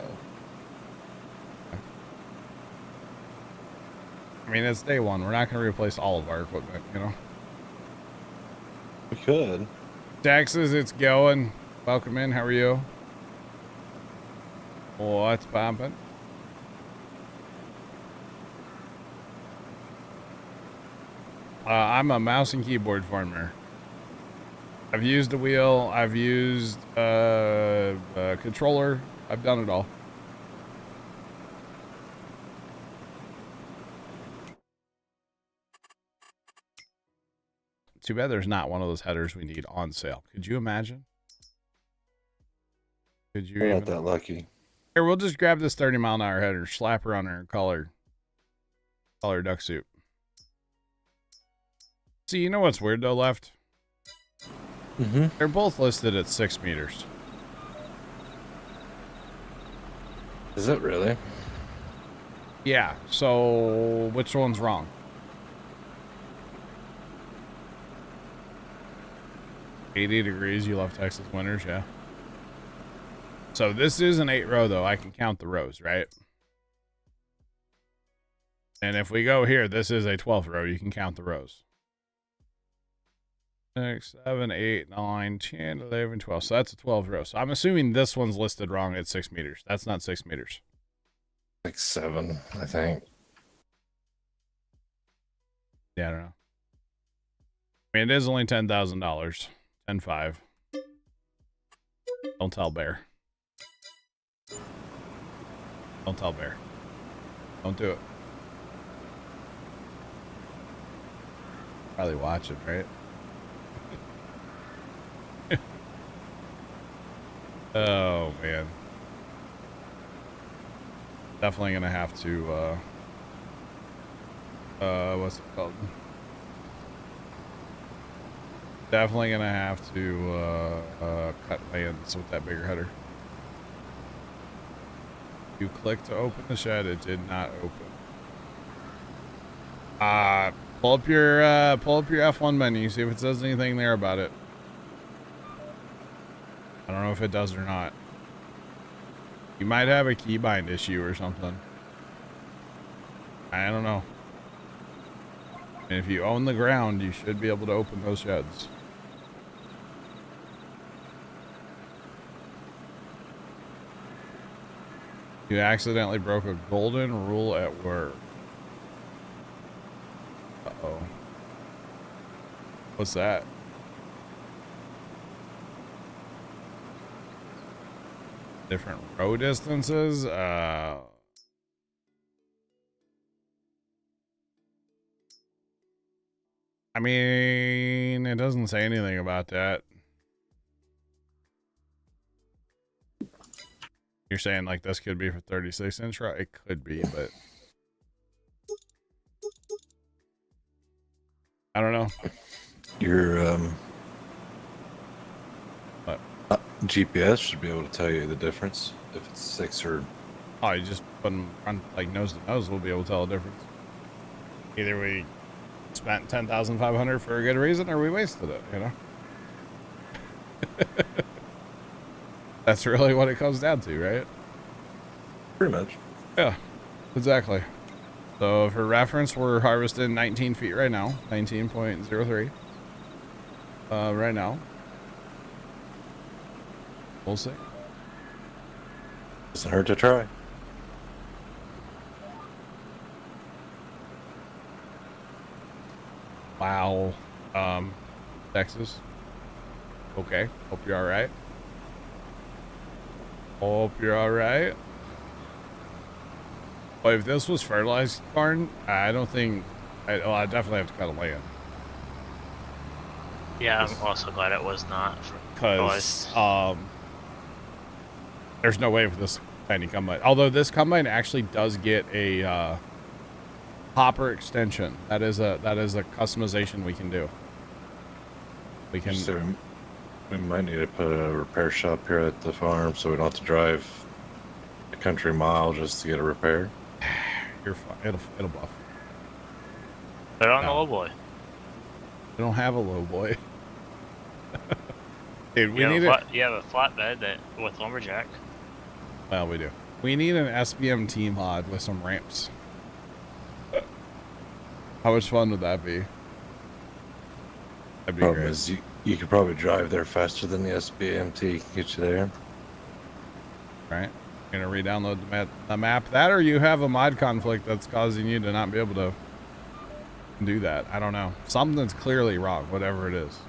I mean, it's day one. We're not going to replace all of our equipment, you know? We could. Texas, it's going. Welcome in. How are you? What's poppin'? I'm a mouse and keyboard farmer. I've used a wheel. I've used a controller. I've done it all. Too bad there's not one of those headers we need on sale. Could you imagine? Could you? We're not that lucky. Here, we'll just grab this 30-mile-an-hour header, slap her on her, and call her duck soup. See, you know what's weird though, Left? Mm-hmm. They're both listed at 6 meters. Is it really? Yeah, so which one's wrong? $80 degrees, you love Texas winters, yeah. So this is an 8-row though, I can count the rows, right? And if we go here, this is a 12th row, you can count the rows. 6, 7, 8, 9, 10, 11, 12. So that's a 12 row. So I'm assuming this one's listed wrong at 6 meters. That's not 6 meters. Like 7, I think. Yeah, I don't know. I mean, it is only $10,000. 10.5. Don't tell Bear. Don't tell Bear. Don't do it. Probably watch it, right? Oh man, definitely gonna have to what's it called? Definitely gonna have to cut lands with that bigger header. You clicked to open the shed, it did not open. Pull up your F1 menu, see if it says anything there about it. I don't know if it does or not. You might have a keybind issue or something. I don't know. And if you own the ground, you should be able to open those sheds. You accidentally broke a golden rule at work. Uh-oh. What's that? Different row distances? I mean, it doesn't say anything about that. You're saying like this could be for 36-inch, right? It could be, but I don't know. Your what? GPS should be able to tell you the difference if it's 6 or. Oh, you just put them on like nose to nose. We'll be able to tell the difference. Either we spent $10,500 for a good reason, or we wasted it. You know. That's really what it comes down to, right? Pretty much. Yeah, exactly. So for reference, we're harvesting 19 feet right now, 19.03. Right now. We'll see. Doesn't hurt to try. Wow. Texas. Okay. Hope you're all right. Hope you're all right. But if this was fertilized corn, I don't think. I definitely have to cut a land. Yeah, I'm also glad it was not. Because there's no way for this tiny combine. Although this combine actually does get a hopper extension. That is a customization we can do. We can. So we might need to put a repair shop here at the farm, so we don't have to drive a country mile just to get it repaired. You're fine. It'll buff. Put it on the low boy. We don't have a low boy. Dude, we You need you have a flatbed that with lumberjack. Well, we do. We need an SBMT mod with some ramps. How much fun would that be? That'd be Problem great. is you could probably drive there faster than the SBMT can get you there. Right? You're gonna re-download the map. That, or you have a mod conflict that's causing you to not be able to do that. I don't know. Something's clearly wrong, whatever it is.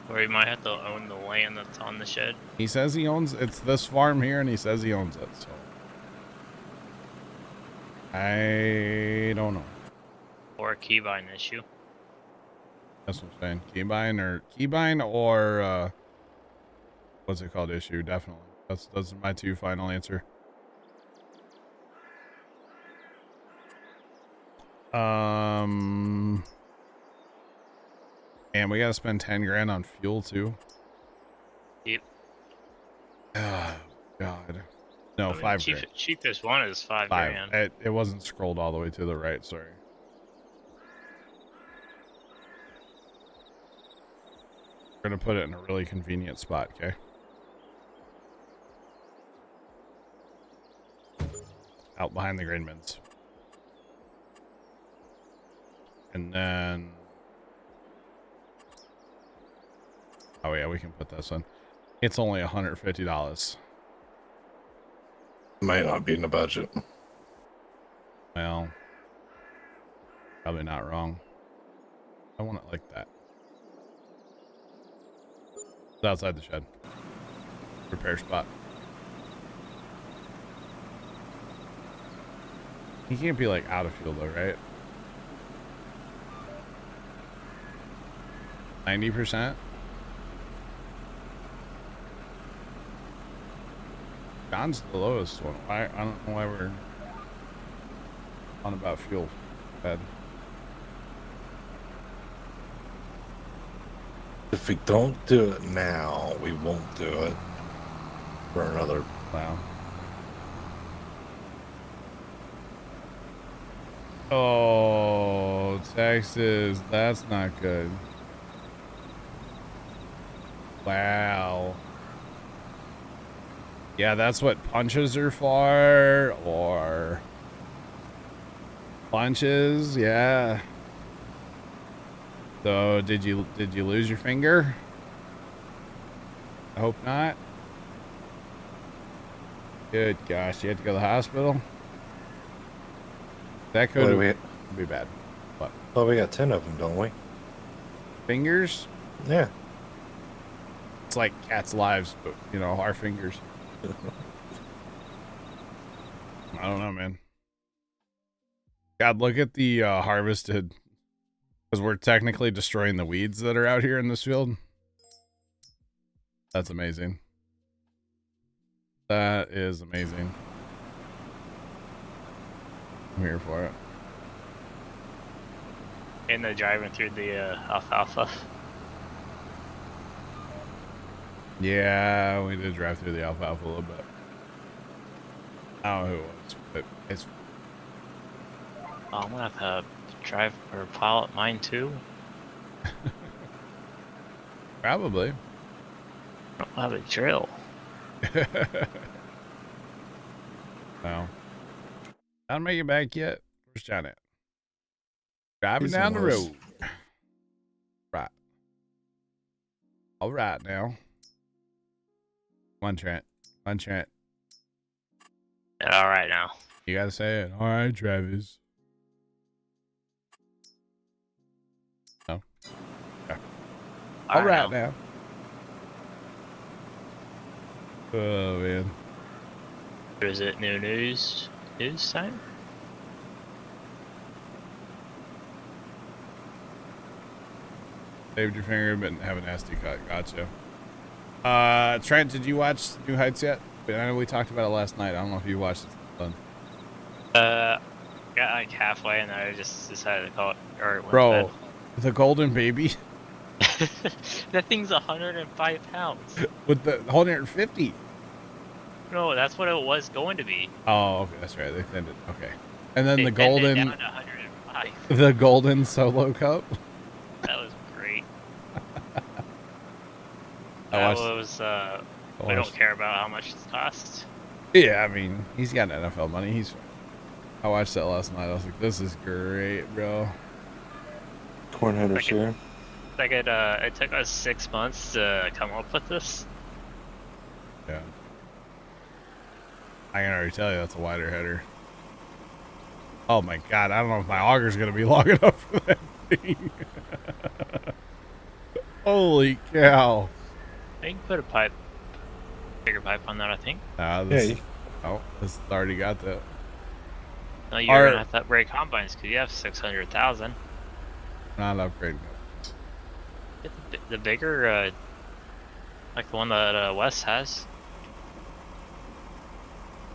Or you might have to own the land that's on the shed. He says he owns it's this farm here, and he says he owns it. So I don't know. Or a keybind issue. That's what I'm saying. Keybind or what's it called? Issue. Definitely. Those are my two final answer. And we gotta spend 10 grand on fuel too. Yep. Oh, God. No, I mean, 5 grand. Cheapest one is 5 grand. It wasn't scrolled all the way to the right. Sorry. We're gonna put it in a really convenient spot. Okay. Out behind the grain bins. And then, oh yeah, we can put this in. It's only $150. Might not be in the budget. Well, probably not wrong. I want it like that. It's outside the shed. Repair spot. He can't be like out of fuel though, right? 90%? John's the lowest one. I don't know why we're on about fuel. Bad. If we don't do it now, we won't do it for another. Wow. Oh, Texas. That's not good. Wow. Yeah, that's what punches are for, or punches, yeah. So did you lose your finger? I hope not. Good gosh, you had to go to the hospital? That could be bad. What? Well, we got 10 of them, don't we? Fingers? Yeah. It's like cats' lives, but, you know, our fingers. I don't know, man. God, look at the harvested, because we're technically destroying the weeds that are out here in this field. That's amazing. That is amazing. I'm here for it. And they're driving through the alfalfa. Yeah, we did drive through the alfalfa a little bit. I don't know who it was, but it's... Oh, I'm gonna have to drive or plow up mine too. Probably. I don't have a drill. No. Not make it back yet. Where's John at? Driving down the road. Right. All right now. Come on, Trent. Come on, Trent. All right now. You gotta say it. All right, Travis. No. Okay. All right now. Oh man. Is it new news time? Saved your finger, but have a nasty cut. Gotcha. Trent, did you watch New Heights yet? I know we talked about it last night. I don't know if you watched it. Got like halfway and then I just decided to call it. Or bro, the golden baby. That thing's 105 pounds. With the 150. No, that's what it was going to be. Oh, okay, that's right. They thinned it. Okay, and then they the golden, down to 105. the golden solo cup. That was great. I we don't care about how much it's cost. Yeah, I mean, he's got NFL money. I watched that last night. I was like, this is great, bro. Corn hunters here. It took us 6 months to come up with this. Yeah. I can already tell you that's a wider header. Oh my god, I don't know if my auger's gonna be long enough for that thing. Holy cow. You can put a bigger pipe on that, I think. This already got that. No, you're gonna have to upgrade combines because you have 600,000. Not upgrading. Get the bigger, like the one that Wes has.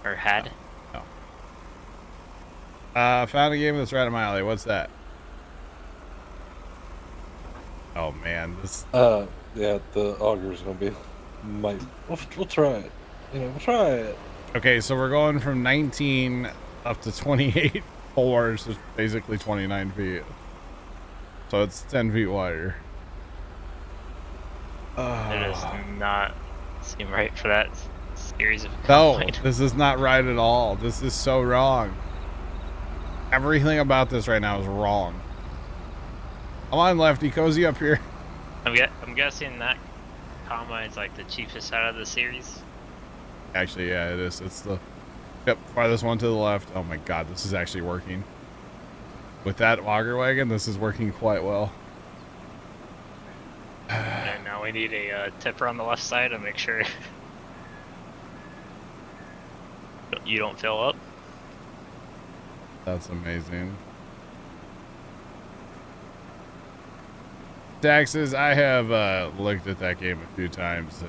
Or had. No. Found a game that's right up my alley. What's that? Oh man, this. Yeah, the auger's gonna be. We'll try it. We'll try it. Okay, so we're going from 19 up to 28 4, so it's basically 29 feet. So it's 10 feet wider. It does not seem right for that series of combine. No, this is not right at all. This is so wrong. Everything about this right now is wrong. Come on, Lefty, cozy up here. I'm guessing that combine's like the cheapest out of the series. Actually, yeah, it is. It's the farthest one to the left. Oh my god, this is actually working. With that auger wagon, this is working quite well. And now we need a tipper on the left side to make sure you don't fill up. That's amazing. Taxes, I have looked at that game a few times.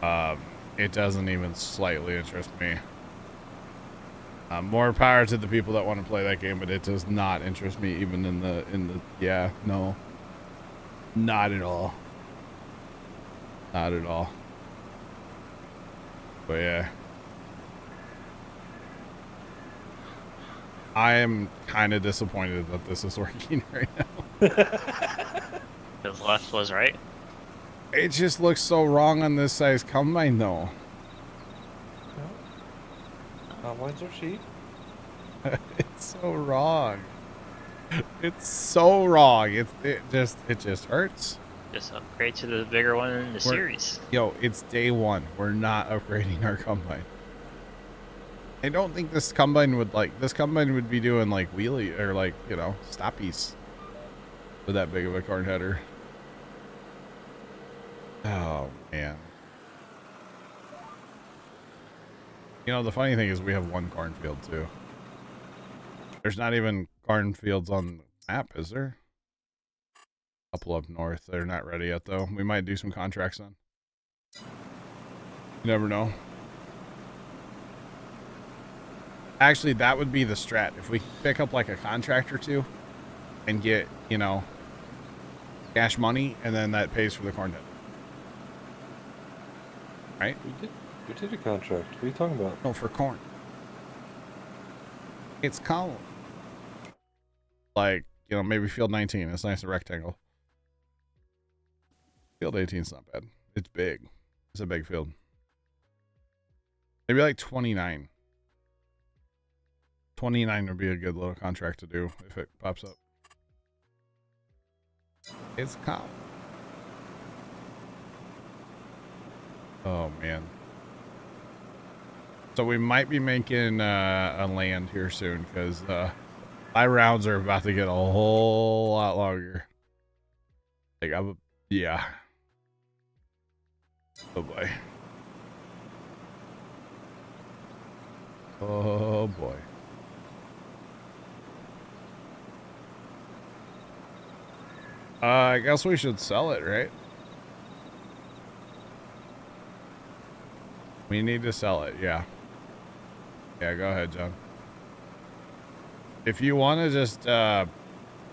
And, it doesn't even slightly interest me. More power to the people that want to play that game, but it does not interest me even in the yeah, no. Not at all. Not at all. But yeah. I am kind of disappointed that this is working right now. Because left was right. It just looks so wrong on this size combine though. combines are cheap. It's so wrong. It's so wrong. It just hurts. Just upgrade to the bigger one in the series. Yo, it's day one. We're not upgrading our combine. I don't think this combine would be doing like wheelie or like, you know, stoppies with that big of a corn header. Oh man. You know, the funny thing is we have one cornfield too. There's not even cornfields on the map, is there? A couple up north. They're not ready yet though. We might do some contracts on. You never know. Actually, that would be the strat. If we pick up like a contract or two and get, you know, cash money, and then that pays for the corn head. Right? We did a contract. What are you talking about? No, for corn. It's column. Like, you know, maybe field 19. It's nice and rectangle. Field 18 is not bad. It's big. It's a big field. Maybe like 29. 29 would be a good little contract to do if it pops up. It's column. Oh man. So we might be making a land here soon because my rounds are about to get a whole lot longer. Like yeah. Oh boy. Oh boy. I guess we should sell it, right? We need to sell it, yeah. Yeah, go ahead, John. If you want to just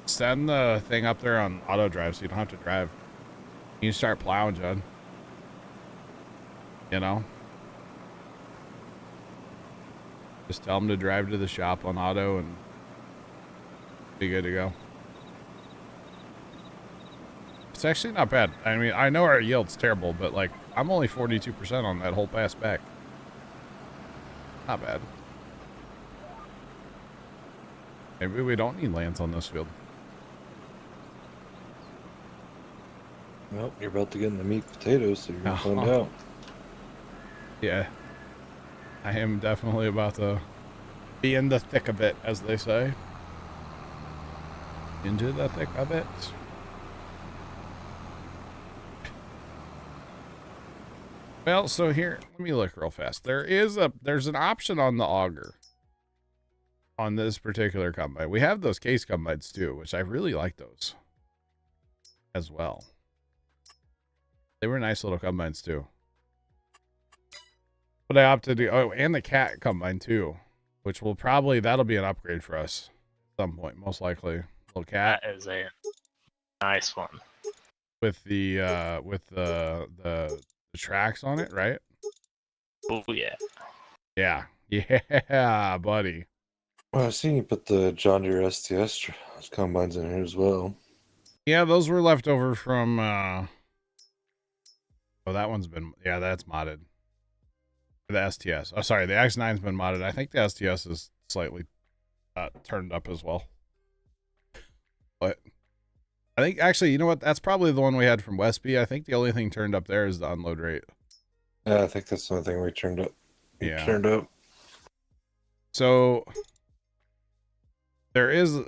send the thing up there on auto drive so you don't have to drive. You start plowing, John. You know? Just tell them to drive to the shop on auto and be good to go. It's actually not bad. I mean, I know our yield's terrible, but like, I'm only 42% on that whole pass back. Not bad. Maybe we don't need lands on this field. Well, you're about to get in the meat potatoes, so you're going to find out. Yeah. I am definitely about to be in the thick of it, as they say. Into the thick of it. Well, so here, let me look real fast. There's an option on the auger on this particular combine. We have those case combines too, which I really like those as well. They were nice little combines too. But I opted to, oh, and the cat combine too, which will probably, that'll be an upgrade for us at some point, most likely. Little cat. That is a nice one. With the tracks on it, right? Oh yeah. Yeah. Yeah, buddy. Well, I've seen you put the John Deere STS combines in here as well. Yeah, those were left over from oh, that one's been, yeah, that's modded. The STS. Oh, sorry, the X9's been modded. I think the STS is slightly turned up as well. But I think, actually, you know what? That's probably the one we had from Westby. I think the only thing turned up there is the unload rate. Yeah, I think that's the only thing we turned up. Yeah. Turned up. So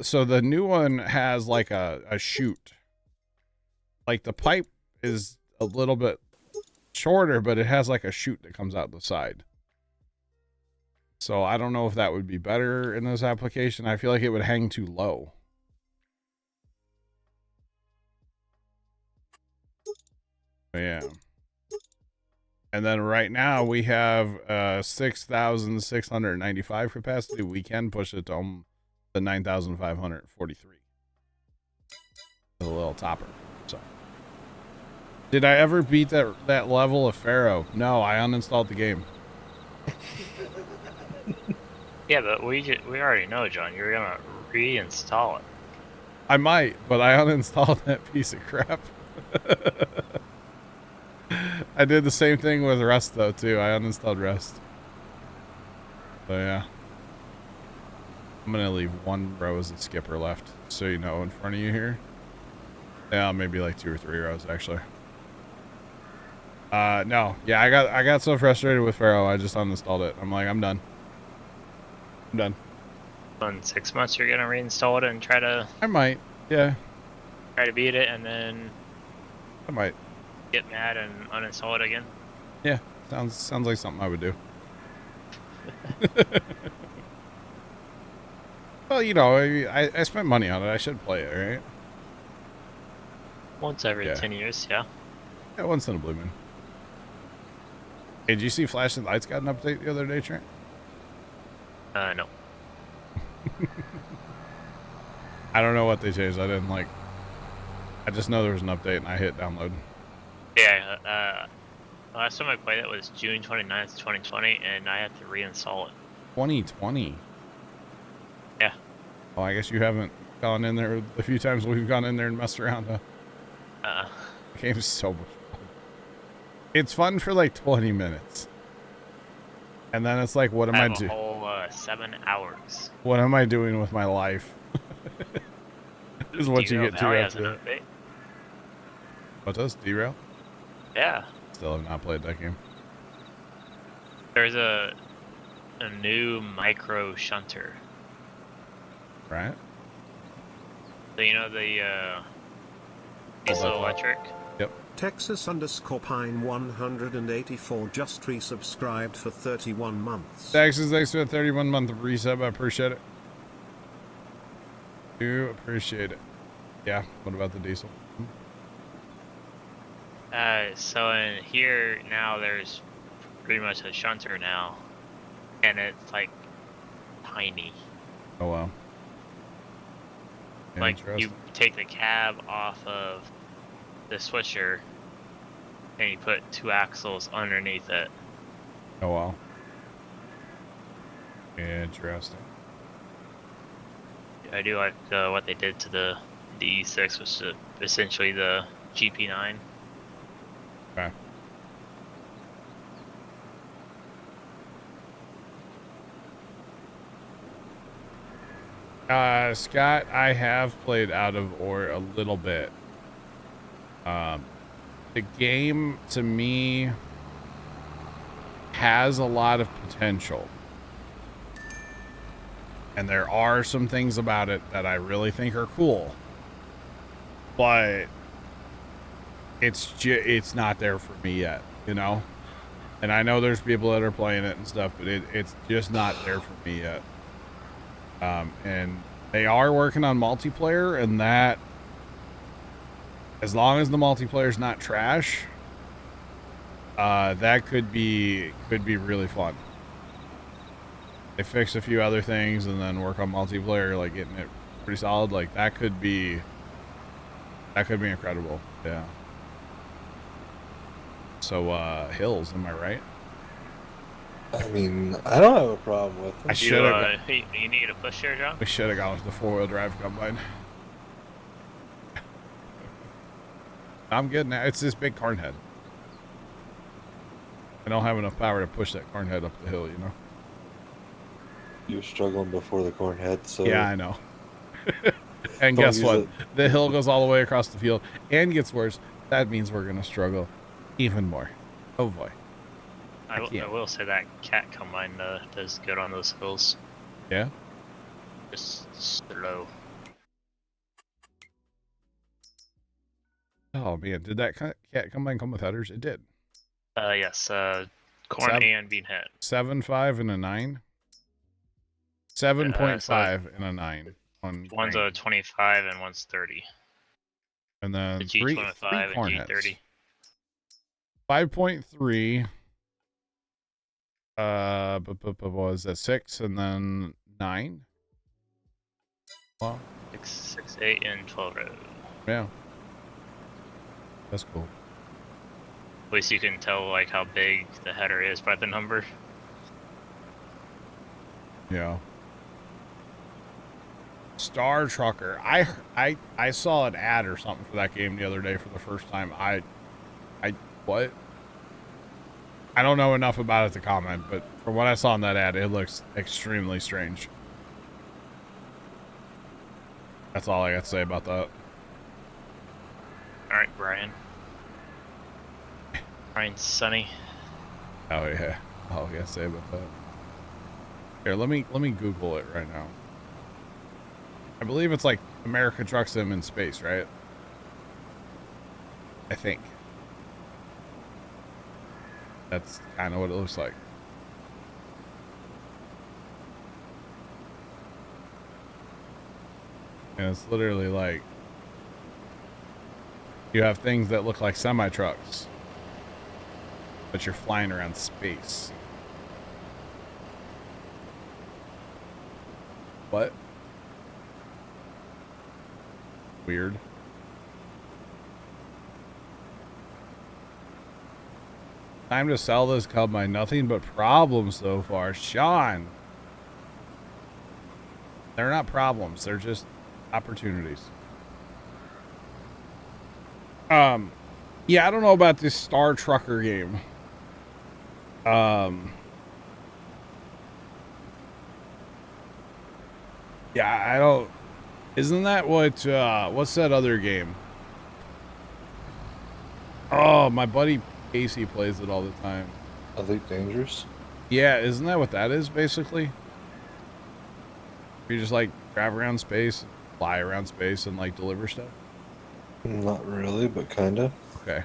so the new one has like a chute. Like the pipe is a little bit shorter, but it has like a chute that comes out the side. So I don't know if that would be better in this application. I feel like it would hang too low. Yeah. And then right now we have 6,695 capacity. We can push it to the 9,543. A little topper. So, did I ever beat that level of Pharaoh? No, I uninstalled the game. Yeah, but we already know, John. You're gonna reinstall it. I might, but I uninstalled that piece of crap. I did the same thing with Rust though too. I uninstalled Rust. So yeah. I'm gonna leave one row as a skipper left, so you know, in front of you here. Yeah, maybe like 2 or 3 rows actually. No, yeah, I got so frustrated with Pharaoh, I just uninstalled it. I'm like, I'm done. I'm done. In 6 months, you're gonna reinstall it and try to. I might, yeah. Try to beat it, and then. I might. Get mad and uninstall it again. Yeah, sounds like something I would do. Well, you know, I spent money on it. I should play it, right? Once every 10 years, yeah. Yeah, once in a blue moon. Hey, did you see Flashing Lights got an update the other day, Trent? No. I don't know what they changed. I didn't like. I just know there was an update and I hit download. Yeah, last time I played it was June 29th, 2020, and I had to reinstall it. 2020? Yeah. Well, I guess you haven't gone in there a few times we've gone in there and messed around, huh? The game's so much fun. It's fun for like 20 minutes. And then it's like, what am I doing? A whole 7 hours. What am I doing with my life? Is what you get to after that. What does? Derail? Yeah. Still have not played that game. There's a new micro shunter. Right. So you know the diesel electric? Yep. Texas_Pine 184 just resubscribed for 31 months. Texas, thanks for a 31-month resub. I appreciate it. Do appreciate it. Yeah. What about the diesel? So in here now there's pretty much a shunter now, and it's like tiny. Oh wow. Like you take the cab off of the switcher and you put 2 axles underneath it. Oh wow. Interesting. I do like what they did to the E6, which is essentially the GP9. Okay. Scott, I have played Out of Ore a little bit. The game, to me, has a lot of potential. And there are some things about it that I really think are cool. But it's not there for me yet, you know? And I know there's people that are playing it and stuff, but it's just not there for me yet. And they are working on multiplayer, and that, as long as the multiplayer's not trash, that could be really fun. They fix a few other things and then work on multiplayer, like getting it pretty solid. Like that could be incredible. Yeah. So Hills, am I right? I mean, I don't have a problem with it. I should have. You need a push here, John? We should have gone with the 4-wheel drive combine. I'm good now. It's this big corn head. I don't have enough power to push that corn head up the hill, you know? You were struggling before the corn head, so... Yeah, I know. And guess what? The hill goes all the way across the field and gets worse. That means we're going to struggle even more. Oh, boy. I will say that cat combine does good on those hills. Yeah? Just slow. Oh, man. Did that cat combine come with headers? It did. Yes. Corn and bean head. 7.5 and a 9? 7.5 and a 9. One's a 25 and one's 30. And then the three G25 corn and heads. G30. 5.3. What was that? 6 and then 9? Wow. 6, 8, and 12 rows. Yeah. That's cool. At least you can tell like how big the header is by the number. Yeah. Star Trucker. I saw an ad or something for that game the other day for the first time. What? I don't know enough about it to comment, but From what I saw in that ad, it looks extremely strange. That's all I got to say about that. All right, Brian. Brian Sunny. Oh yeah. All I got to say about that. Here, let me Google it right now. I believe it's like America Trucks Sim in space, right? I think. That's kind of what it looks like. And it's literally like you have things that look like semi-trucks, but you're flying around space. What? Weird. Time to sell this cub by nothing but problems so far. Sean. They're not problems. They're just opportunities. Yeah, I don't know about this Star Trucker game. Yeah, I don't. Isn't that what? What's that other game? Oh, my buddy Casey plays it all the time. Elite Dangerous? Yeah, isn't that what that is basically? You just like drive around space, fly around space, and like deliver stuff. Not really, but kinda. Okay.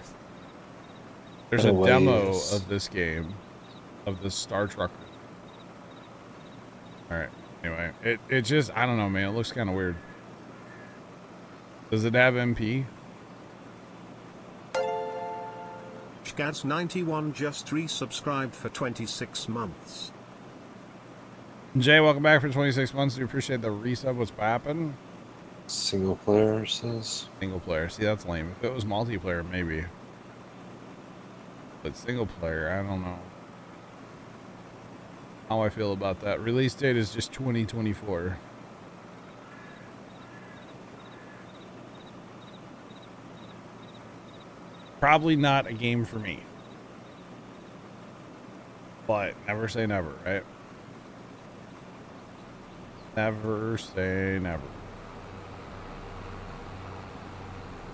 There's In a a way, demo yes. of this game, of this Star Trucker. All right. Anyway, it just, I don't know, man. It looks kind of weird. Does it have MP? Shgads91 just resubscribed for 26 months. Jay, welcome back for 26 months. We appreciate the resub. What's happening? Single player says. Single player. See, that's lame. If it was multiplayer, maybe. But single player, I don't know how I feel about that. Release date is just 2024. Probably not a game for me. But never say never, right? Never say never.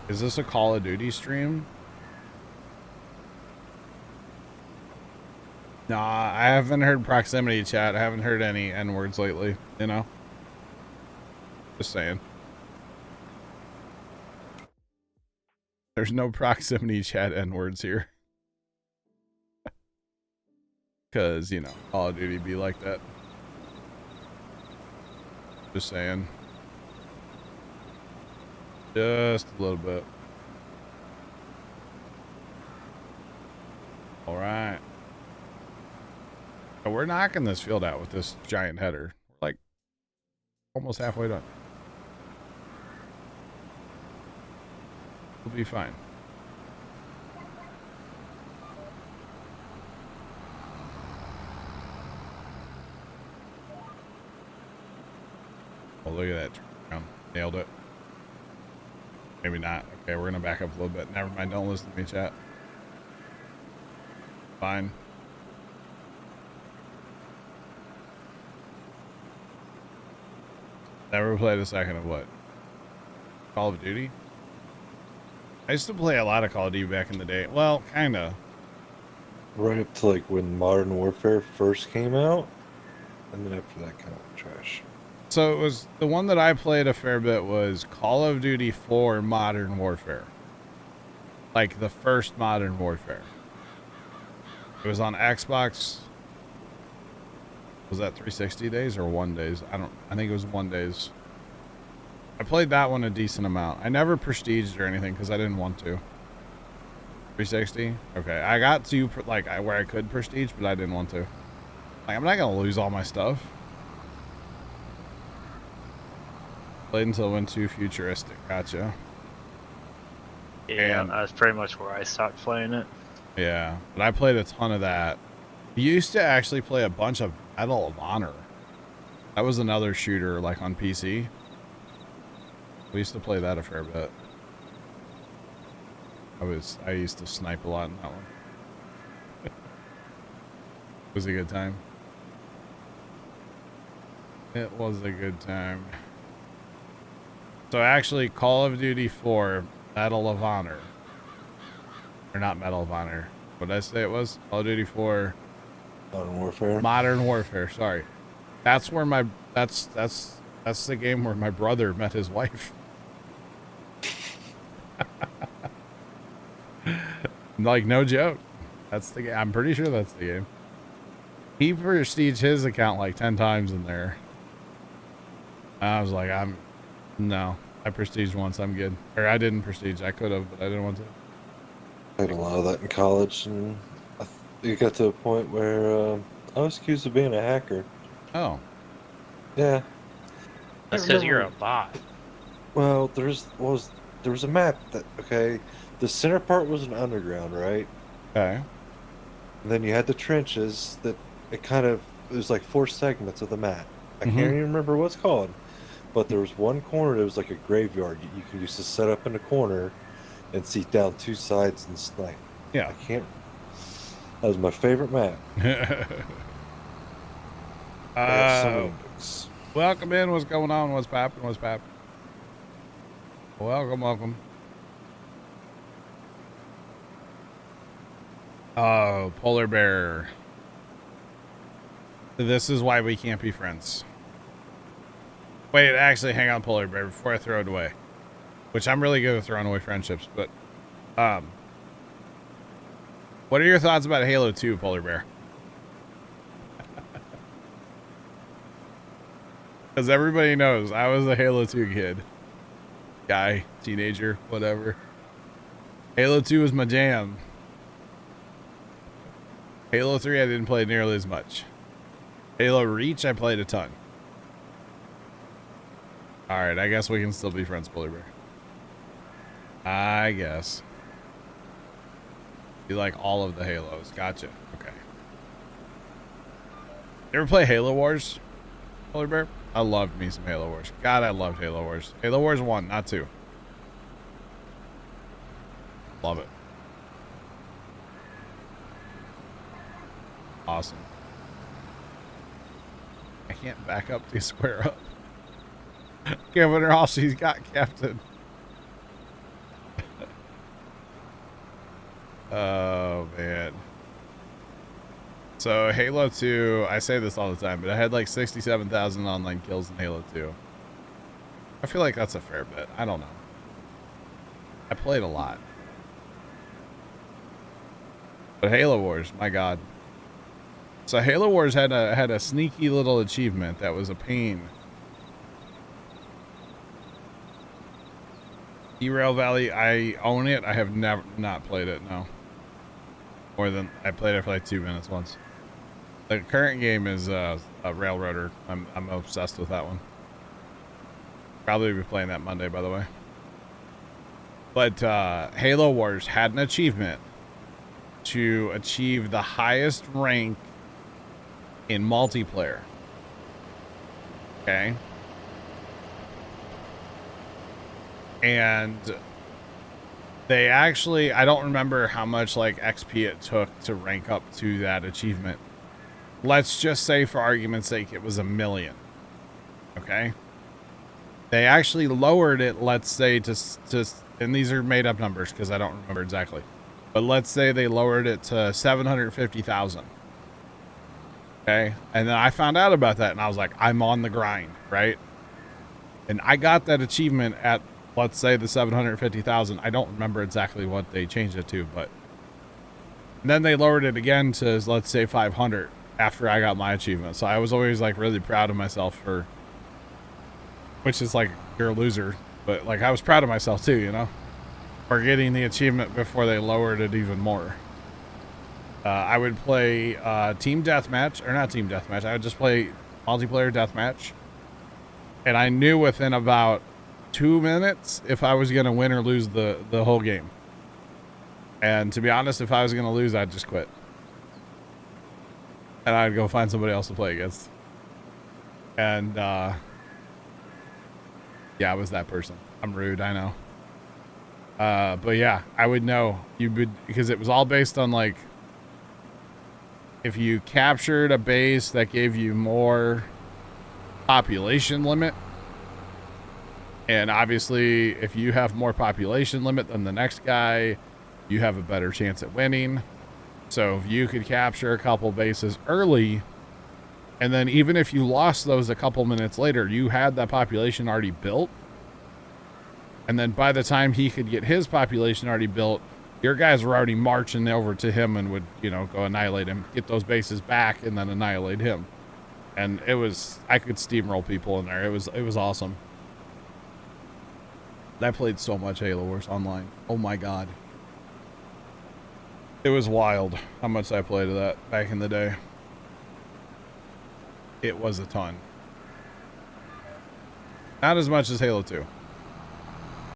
Is this a Call of Duty stream? Nah, I haven't heard proximity chat. I haven't heard any N-words lately, you know? Just saying. There's no proximity chat N-words here. Because, you know, Call of Duty be like that. Just saying. Just a little bit. All right. So we're knocking this field out with this giant header. We're like almost halfway done. We'll be fine. Oh, look at that. Nailed it. Maybe not. Okay, we're going to back up a little bit. Never mind. Don't listen to me, chat. Fine. Never played a second of what? Call of Duty? I used to play a lot of Call of Duty back in the day. Well, kind of. Right up to like when Modern Warfare first came out. And then after that, kind of trash. So it was the one that I played a fair bit was Call of Duty 4 Modern Warfare. Like the first Modern Warfare. It was on Xbox. Was that 360 days or 1 days? I think it was 1 days. I played that one a decent amount. I never prestiged or anything because I didn't want to. 360? Okay. I got to like where I could prestige, but I didn't want to. Like, I'm not going to lose all my stuff. Played until it went too futuristic. Gotcha. Yeah, And that's pretty much where I stopped playing it. yeah, but I played a ton of that. Used to actually play a bunch of Medal of Honor. That was another shooter like on PC. We used to play that a fair bit. I used to snipe a lot in that one. It was a good time. It was a good time. So actually, Call of Duty 4 Medal of Honor. Or not Medal of Honor. What did I say it was? Call of Duty 4 Modern Warfare. Modern Warfare, sorry. That's where my that's the game where my brother met his wife. Like, no joke. That's the game. I'm pretty sure that's the game. He prestiged his account like 10 times in there. I was like, no. I prestiged once, I'm good. Or I didn't prestige. I could have, but I didn't want to. I had a lot of that in college, and it got to a point where I was accused of being a hacker. Oh. Yeah. That's because you're a bot. Well, there was a map that, okay, the center part was an underground, right? Okay. And then you had the trenches that it was like 4 segments of the map. I can't even remember what it's called. But there was one corner that was like a graveyard. You could used to set up in a corner and see down 2 sides and snipe. Yeah. That was my favorite map. Welcome in. What's going on? What's poppin'? What's poppin'? Welcome. Oh, Polar Bear. This is why we can't be friends. Wait, actually, hang on, Polar Bear, before I throw it away. Which I'm really good at throwing away friendships, but... what are your thoughts about Halo 2, Polar Bear? Because everybody knows I was a Halo 2 kid. Guy, teenager, whatever. Halo 2 was my jam. Halo 3 I didn't play nearly as much. Halo Reach I played a ton. Alright, I guess we can still be friends, Polar Bear. I guess. You like all of the Halos. Gotcha. Okay. You ever play Halo Wars, Polar Bear? I loved me some Halo Wars. God, I loved Halo Wars. Halo Wars 1, not 2. Love it. Awesome. I can't back up to square up. Giving her all she's got, Captain. Oh, man. So, Halo 2, I say this all the time, but I had like 67,000 online kills in Halo 2. I feel like that's a fair bit. I don't know. I played a lot. But Halo Wars, my God. So Halo Wars had a sneaky little achievement that was a pain. Derail Valley, I own it. I have never not played it, no. More than I played it for like 2 minutes once. The current game is a Railroader. I'm obsessed with that one. Probably be playing that Monday, by the way. But Halo Wars had an achievement to achieve the highest rank in multiplayer. Okay. And they actually, I don't remember how much like XP it took to rank up to that achievement. Let's just say for argument's sake, it was 1 million. Okay. They actually lowered it, let's say to and these are made up numbers because I don't remember exactly. But let's say they lowered it to 750,000. Okay. And then I found out about that and I was like, I'm on the grind, right? And I got that achievement at, let's say, the 750,000. I don't remember exactly what they changed it to, but then they lowered it again to, let's say, 500 after I got my achievement. So I was always like really proud of myself for, which is like, you're a loser, but like I was proud of myself too, you know, for getting the achievement before they lowered it even more. I would play team deathmatch, or not team deathmatch. I would just play multiplayer deathmatch, and I knew within about 2 minutes if I was going to win or lose the whole game. And to be honest, if I was going to lose, I'd just quit. And I'd go find somebody else to play against. And, yeah, I was that person. I'm rude, I know. But yeah, I would know. Because it was all based on, like, if you captured a base that gave you more population limit. And obviously, if you have more population limit than the next guy, you have a better chance at winning. So if you could capture a couple bases early, and then even if you lost those a couple minutes later, you had that population already built. And then by the time he could get his population already built, your guys were already marching over to him and would, you know, go annihilate him, get those bases back, and then annihilate him. And it was, I could steamroll people in there. It was awesome. I played so much Halo Wars online. Oh my god. It was wild how much I played of that back in the day. It was a ton. Not as much as Halo 2.